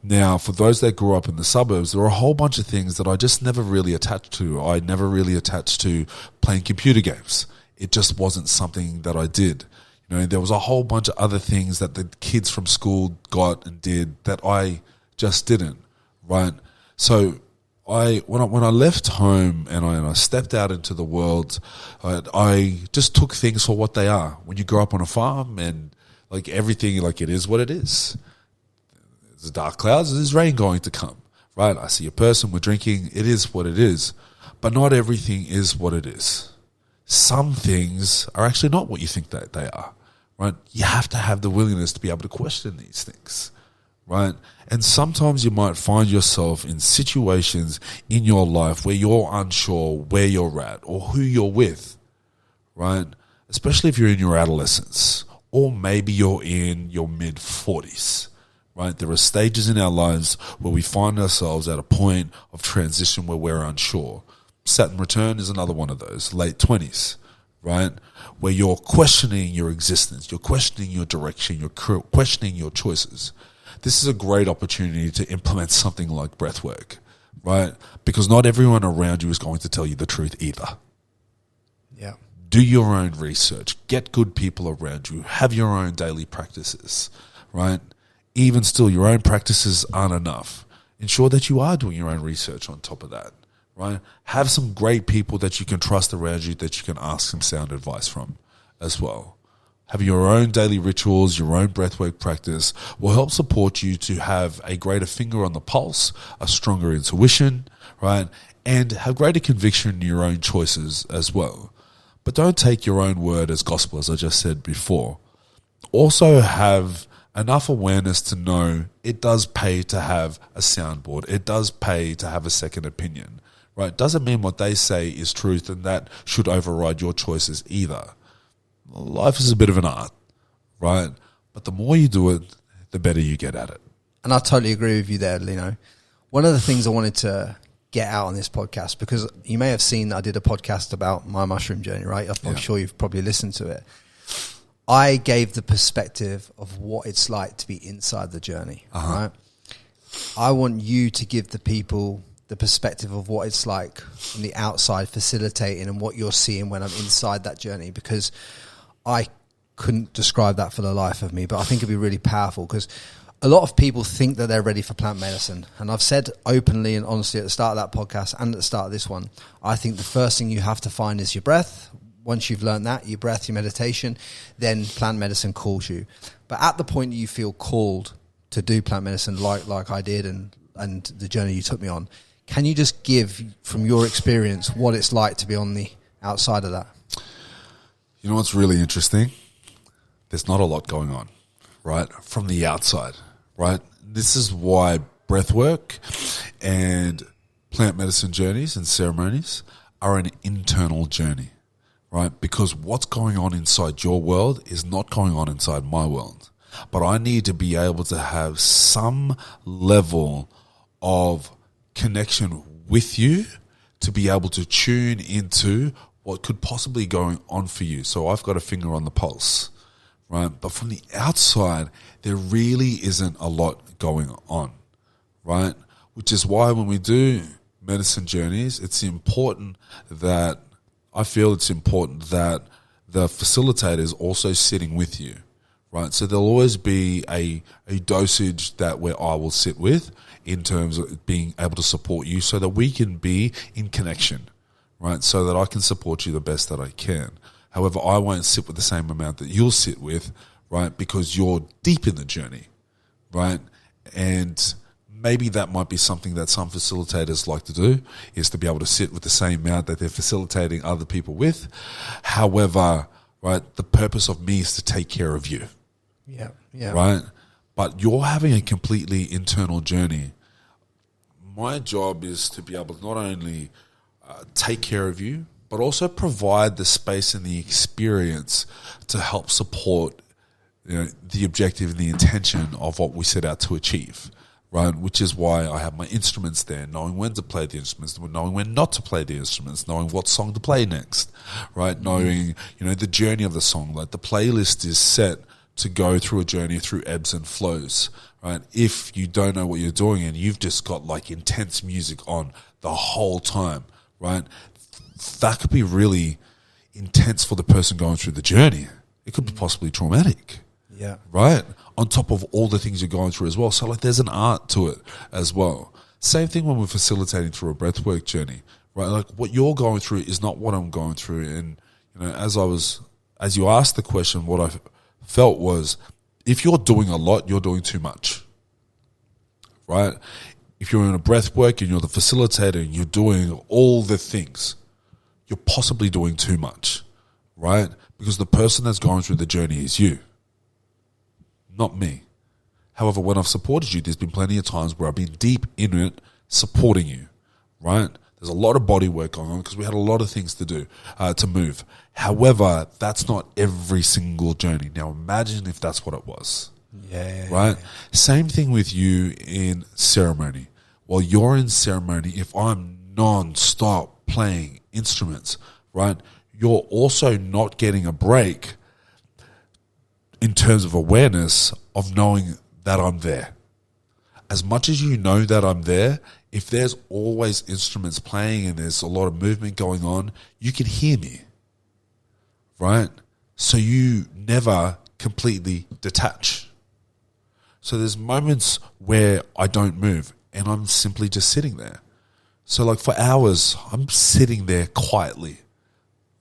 Now, for those that grew up in the suburbs, there were a whole bunch of things that I just never really attached to. I never really attached to playing computer games. It just wasn't something that I did. There was a whole bunch of other things that the kids from school got and did that I just didn't, right? So when I left home and I stepped out into the world, I just took things for what they are. When you grow up on a farm, and like everything, like, it is what it is. There's dark clouds, there's rain going to come, right? I see a person, we're drinking, it is what it is. But not everything is what it is. Some things are actually not what you think that they are, right? You have to have the willingness to be able to question these things, right? And sometimes you might find yourself in situations in your life where you're unsure where you're at or who you're with, right? Especially if you're in your adolescence, or maybe you're in your mid-40s, right? There are stages in our lives where we find ourselves at a point of transition where we're unsure. Saturn return is another one of those, late 20s, right? Where you're questioning your existence, you're questioning your direction, you're questioning your choices. This is a great opportunity to implement something like breathwork, right? Because not everyone around you is going to tell you the truth either. Yeah. Do your own research, get good people around you, have your own daily practices, right? Even still, your own practices aren't enough. Ensure that you are doing your own research on top of that. Right? Have some great people that you can trust around you that you can ask some sound advice from as well. Have your own daily rituals, your own breathwork practice will help support you to have a greater finger on the pulse, a stronger intuition, right? And have greater conviction in your own choices as well. But don't take your own word as gospel, as I just said before. Also have enough awareness to know it does pay to have a soundboard. It does pay to have a second opinion, right? Doesn't mean what they say is truth and that should override your choices either. Life is a bit of an art, right? But the more you do it, the better you get at it. And I totally agree with you there, Lino. One of the things I wanted to get out on this podcast, because you may have seen that I did a podcast about my mushroom journey, right? I'm sure you've probably listened to it. I gave the perspective of what it's like to be inside the journey, right? I want you to give the people the perspective of what it's like from the outside facilitating and what you're seeing when I'm inside that journey, because I couldn't describe that for the life of me, but I think it'd be really powerful because a lot of people think that they're ready for plant medicine. And I've said openly and honestly at the start of that podcast and at the start of this one, I think the first thing you have to find is your breath. Once you've learned that, your breath, your meditation, then plant medicine calls you. But at the point that you feel called to do plant medicine like I did and the journey you took me on, can you just give, from your experience, what it's like to be on the outside of that? You know what's really interesting? There's not a lot going on, right? From the outside, right? This is why breathwork and plant medicine journeys and ceremonies are an internal journey. Right? Because what's going on inside your world is not going on inside my world. But I need to be able to have some level of connection with you to be able to tune into what could possibly going on for you. So I've got a finger on the pulse, right? But from the outside, there really isn't a lot going on, right? Which is why when we do medicine journeys, it's important that I feel it's important that the facilitator is also sitting with you, right? So there'll always be a dosage that where I will sit with in terms of being able to support you so that we can be in connection, right? So that I can support you the best that I can. However, I won't sit with the same amount that you'll sit with, right? Because you're deep in the journey, right? And maybe that might be something that some facilitators like to do, is to be able to sit with the same amount that they're facilitating other people with. However, right, the purpose of me is to take care of you. Yeah. Right? But you're having a completely internal journey. My job is to be able to not only take care of you, but also provide the space and the experience to help support, you know, the objective and the intention of what we set out to achieve. Right, which is why I have my instruments there, knowing when to play the instruments, knowing when not to play the instruments, knowing what song to play next, right? Knowing, you know, the journey of the song. Like the playlist is set to go through a journey through ebbs and flows, right? If you don't know what you're doing and you've just got like intense music on the whole time, right? That could be really intense for the person going through the journey. It could be possibly traumatic. Yeah. Right? On top of all the things you're going through as well. So like there's an art to it as well. Same thing when we're facilitating through a breathwork journey, right? Like what you're going through is not what I'm going through. And, you know, as you asked the question, what I felt was if you're doing a lot, you're doing too much, right? If you're in a breathwork and you're the facilitator and you're doing all the things, you're possibly doing too much, right? Because the person that's going through the journey is you. Not me. However, when I've supported you, there's been plenty of times where I've been deep in it supporting you, right? There's a lot of body work going on because we had a lot of things to do, to move. However, that's not every single journey. Now imagine if that's what it was. Yeah. Right? Same thing with you in ceremony. While you're in ceremony, if I'm non-stop playing instruments, right, you're also not getting a break in terms of awareness of knowing that I'm there. As much as you know that I'm there, if there's always instruments playing and there's a lot of movement going on, you can hear me, right? So you never completely detach. So there's moments where I don't move and I'm simply just sitting there. So like for hours, I'm sitting there quietly,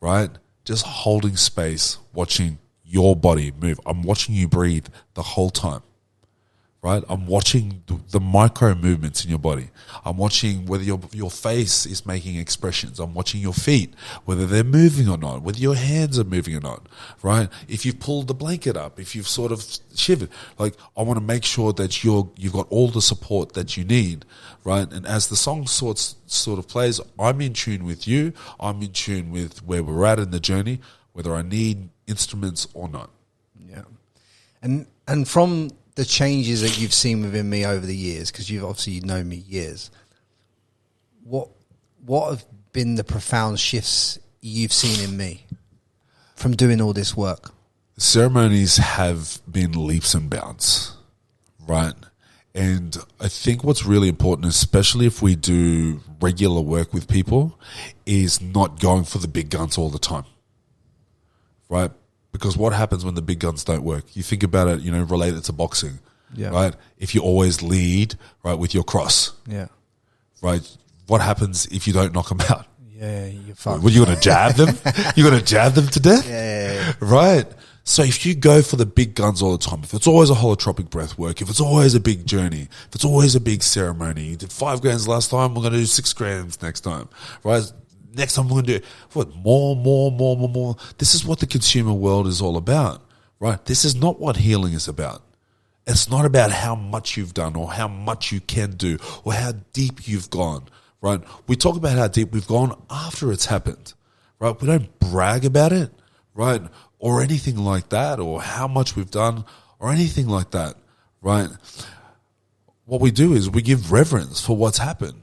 right? Just holding space, watching your body move. I'm watching you breathe the whole time, right? I'm watching the micro movements in your body. I'm watching whether your face is making expressions. I'm watching your feet, whether they're moving or not, whether your hands are moving or not, right? If you've pulled the blanket up, if you've sort of shivered, like I want to make sure that you've got all the support that you need, right? And as the song sort of plays, I'm in tune with you. I'm in tune with where we're at in the journey, whether I need instruments or not. Yeah. And from the changes that you've seen within me over the years, because you've obviously known me years, what have been the profound shifts you've seen in me from doing all this work? Ceremonies have been leaps and bounds, right? And I think what's really important, especially if we do regular work with people, is not going for the big guns all the time, right? Because what happens when the big guns don't work? You think about it, relate it to boxing, right? If you always lead, right, with your cross, right? What happens if you don't knock them out? Yeah, you're fucked. Well, you're going to jab them? You're going to jab them to death? Yeah. Right? So if you go for the big guns all the time, if it's always a holotropic breath work, if it's always a big journey, if it's always a big ceremony, you did 5 grams last time, we're going to do 6 grams next time, right? Next time we're going to do more. This is what the consumer world is all about, right? This is not what healing is about. It's not about how much you've done or how much you can do or how deep you've gone, right? We talk about how deep we've gone after it's happened, right? We don't brag about it, right? Or anything like that, or how much we've done or anything like that, right? What we do is we give reverence for what's happened,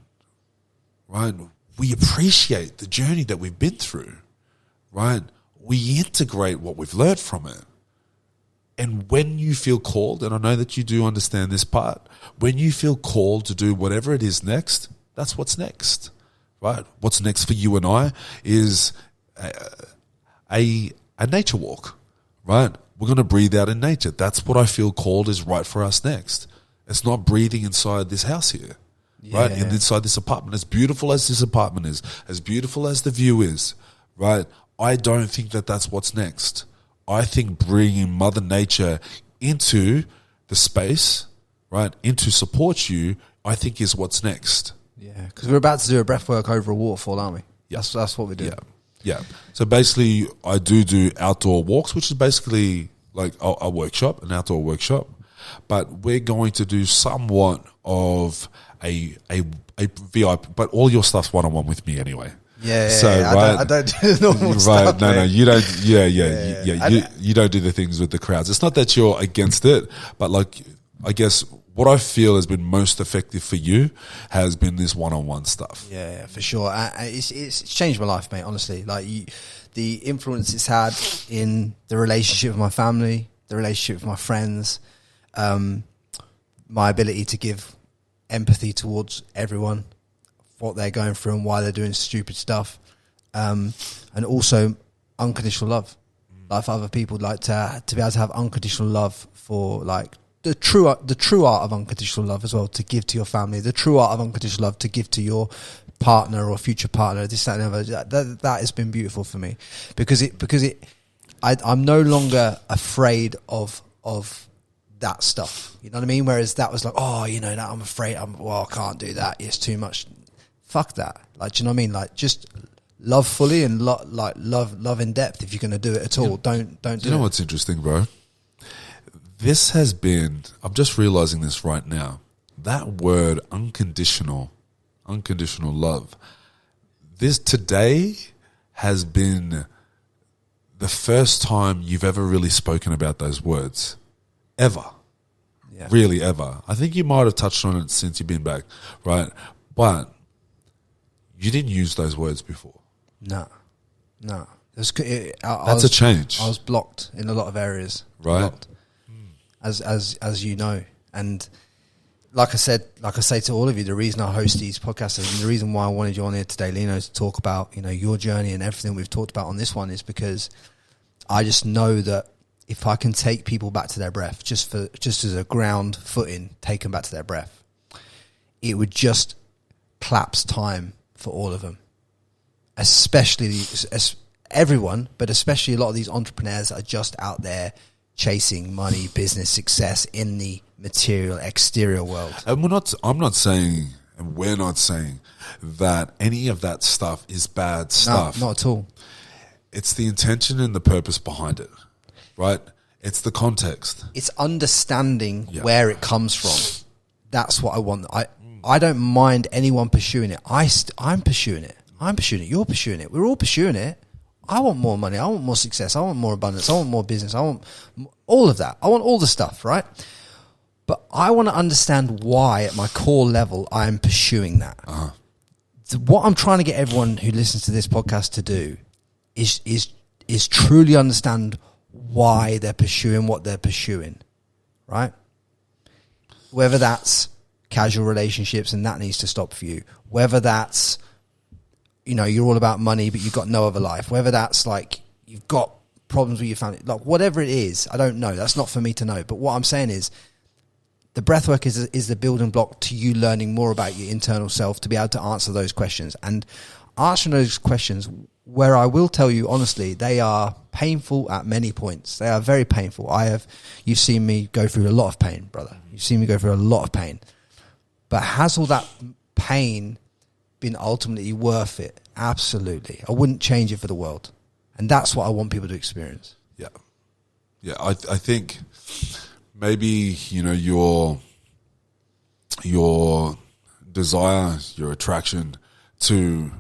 right? We appreciate the journey that we've been through, right? We integrate what we've learned from it. And when you feel called, and I know that you do understand this part, when you feel called to do whatever it is next, that's what's next, right? What's next for you and I is a nature walk, right? We're going to breathe out in nature. That's what I feel called is right for us next. It's not breathing inside this house here. Right, and inside this apartment, as beautiful as this apartment is, as beautiful as the view is, right, I don't think that that's what's next. I think bringing Mother Nature into the space, right, into support you, I think is what's next. Yeah, because we're about to do a breathwork over a waterfall, aren't we? Yes, that's what we do. Yeah. So basically, I do outdoor walks, which is basically like a workshop, an outdoor workshop. But we're going to do somewhat of a VIP, but all your stuff's one-on-one with me anyway. Right? I don't do the normal stuff. No, you don't. You don't do the things with the crowds. It's not that you're against it, but like I guess what I feel has been most effective for you has been this one-on-one stuff. Yeah, for sure. It's changed my life, mate. Honestly, like the influence it's had in the relationship with my family, the relationship with my friends, my ability to give empathy towards everyone, what they're going through and why they're doing stupid stuff, and also unconditional love. Like for other people, like to be able to have unconditional love for like the true art of unconditional love as well, to give to your family, the true art of unconditional love to give to your partner or future partner, this, that, and other. That has been beautiful for me because I'm no longer afraid of that stuff, you know what I mean? Whereas that was like, that I'm afraid, I can't do that. It's too much. Fuck that. Like, do you know what I mean? Like, just love fully and love in depth. If you're going to do it at all, don't do it. You know what's interesting, bro? This has been, I'm just realizing this right now. That word unconditional love. This today has been the first time you've ever really spoken about those words. Ever. Yeah. Really, ever. I think you might have touched on it since you've been back, right? But you didn't use those words before. No. That's a change. I was blocked in a lot of areas. Right. As you know. And like I say to all of you, the reason I host these podcasts and the reason why I wanted you on here today, Lino, to talk about, your journey and everything we've talked about on this one is because I just know that if I can take people back to their breath, just as a ground footing, take them back to their breath, it would just collapse time for all of them, especially everyone, but especially a lot of these entrepreneurs that are just out there chasing money, business success in the material exterior world. And I'm not saying, and we're not saying that any of that stuff is bad stuff. No, not at all. It's the intention and the purpose behind it, right? It's the context. It's understanding where it comes from. That's what I want. I don't mind anyone pursuing it. I'm pursuing it. I'm pursuing it. You're pursuing it. We're all pursuing it. I want more money. I want more success. I want more abundance. I want more business. I want all of that. I want all the stuff, right? But I want to understand why at my core level I'm pursuing that. Uh-huh. What I'm trying to get everyone who listens to this podcast to do is truly understand why they're pursuing what they're pursuing, right? Whether that's casual relationships and that needs to stop for you, whether that's, you know, you're all about money but you've got no other life, whether that's like you've got problems with your family, like whatever it is, I don't know. That's not for me to know. But what I'm saying is the breathwork is the building block to you learning more about your internal self to be able to answer those questions. And answering those questions, where I will tell you honestly, they are painful at many points. They are very painful. You've seen me go through a lot of pain, brother. You've seen me go through a lot of pain. But has all that pain been ultimately worth it? Absolutely. I wouldn't change it for the world. And that's what I want people to experience. Yeah. Yeah, I think maybe, you know, your desire, your attraction to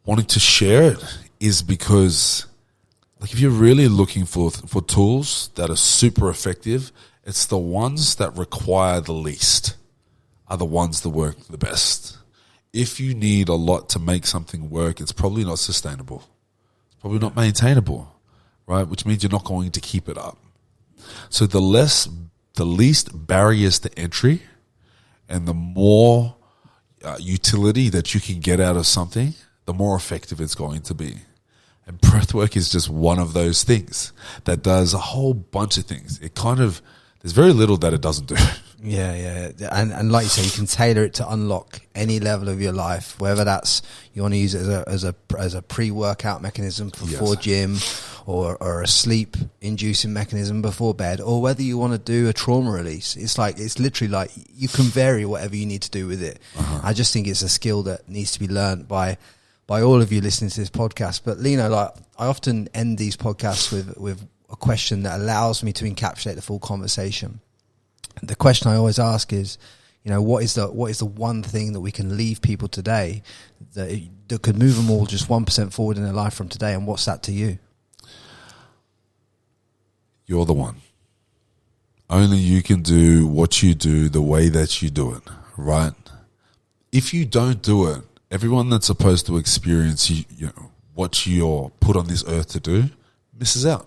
wanting to share it is because, like, if you're really looking for tools that are super effective, it's the ones that require the least are the ones that work the best. If you need a lot to make something work, it's probably not sustainable. It's probably not maintainable, right? Which means you're not going to keep it up. So the least barriers to entry and the more utility that you can get out of something, the more effective it's going to be. And breathwork is just one of those things that does a whole bunch of things. There's very little that it doesn't do. Yeah. And like you say, you can tailor it to unlock any level of your life, whether that's you want to use it as a pre-workout mechanism before gym, or a sleep inducing mechanism before bed, or whether you want to do a trauma release. It's literally like you can vary whatever you need to do with it. Uh-huh. I just think it's a skill that needs to be learned by all of you listening to this podcast. But Lino, like, I often end these podcasts with a question that allows me to encapsulate the full conversation. The question I always ask is, you know, what is the one thing that we can leave people today that could move them all just 1% forward in their life from today? And what's that to you? You're the one. Only you can do what you do the way that you do it, right? If you don't do it, everyone that's supposed to experience what you're put on this earth to do misses out.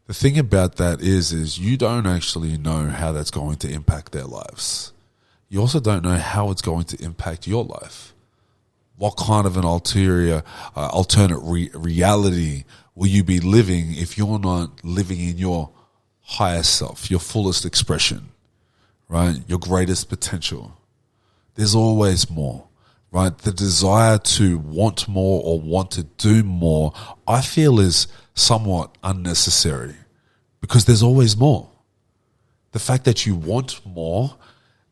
The thing about that is you don't actually know how that's going to impact their lives. You also don't know how it's going to impact your life. What kind of an alternate reality will you be living if you're not living in your highest self, your fullest expression, right? Your greatest potential. There's always more, right? The desire to want more or want to do more, I feel, is somewhat unnecessary because there's always more. The fact that you want more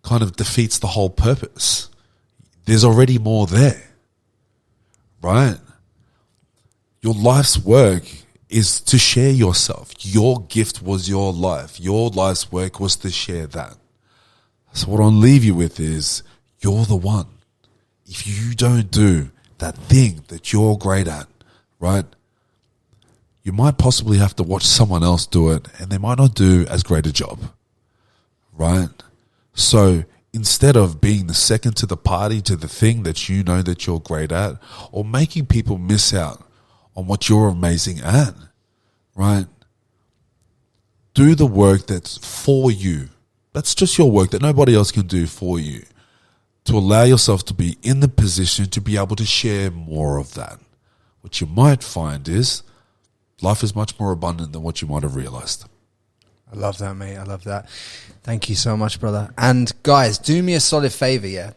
kind of defeats the whole purpose. There's already more there, right? Your life's work is to share yourself. Your gift was your life. Your life's work was to share that. So what I'll leave you with is you're the one. If you don't do that thing that you're great at, right, you might possibly have to watch someone else do it and they might not do as great a job, right? So instead of being the second to the party to the thing that you know that you're great at, or making people miss out on what you're amazing at, right? Do the work that's for you. That's just your work that nobody else can do for you, to allow yourself to be in the position to be able to share more of that. What you might find is life is much more abundant than what you might have realized. I love that, mate. I love that. Thank you so much, brother. And guys, do me a solid favor, yeah?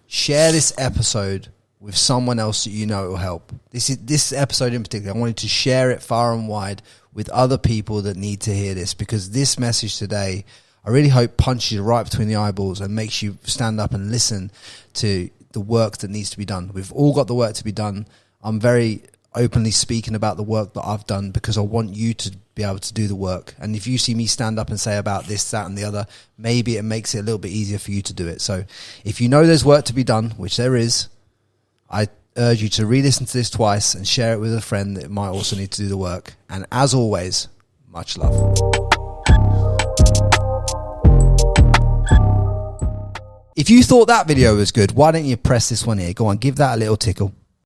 Share this episode with someone else that you know it will help. This episode in particular, I wanted to share it far and wide with other people that need to hear this, because this message today, I really hope punches you right between the eyeballs and makes you stand up and listen to the work that needs to be done. We've all got the work to be done. I'm very openly speaking about the work that I've done because I want you to be able to do the work. And if you see me stand up and say about this, that and the other, maybe it makes it a little bit easier for you to do it. So if you know there's work to be done, which there is, I urge you to re-listen to this twice and share it with a friend that might also need to do the work. And as always, much love. If you thought that video was good, why don't you press this one here? Go on, give that a little tickle.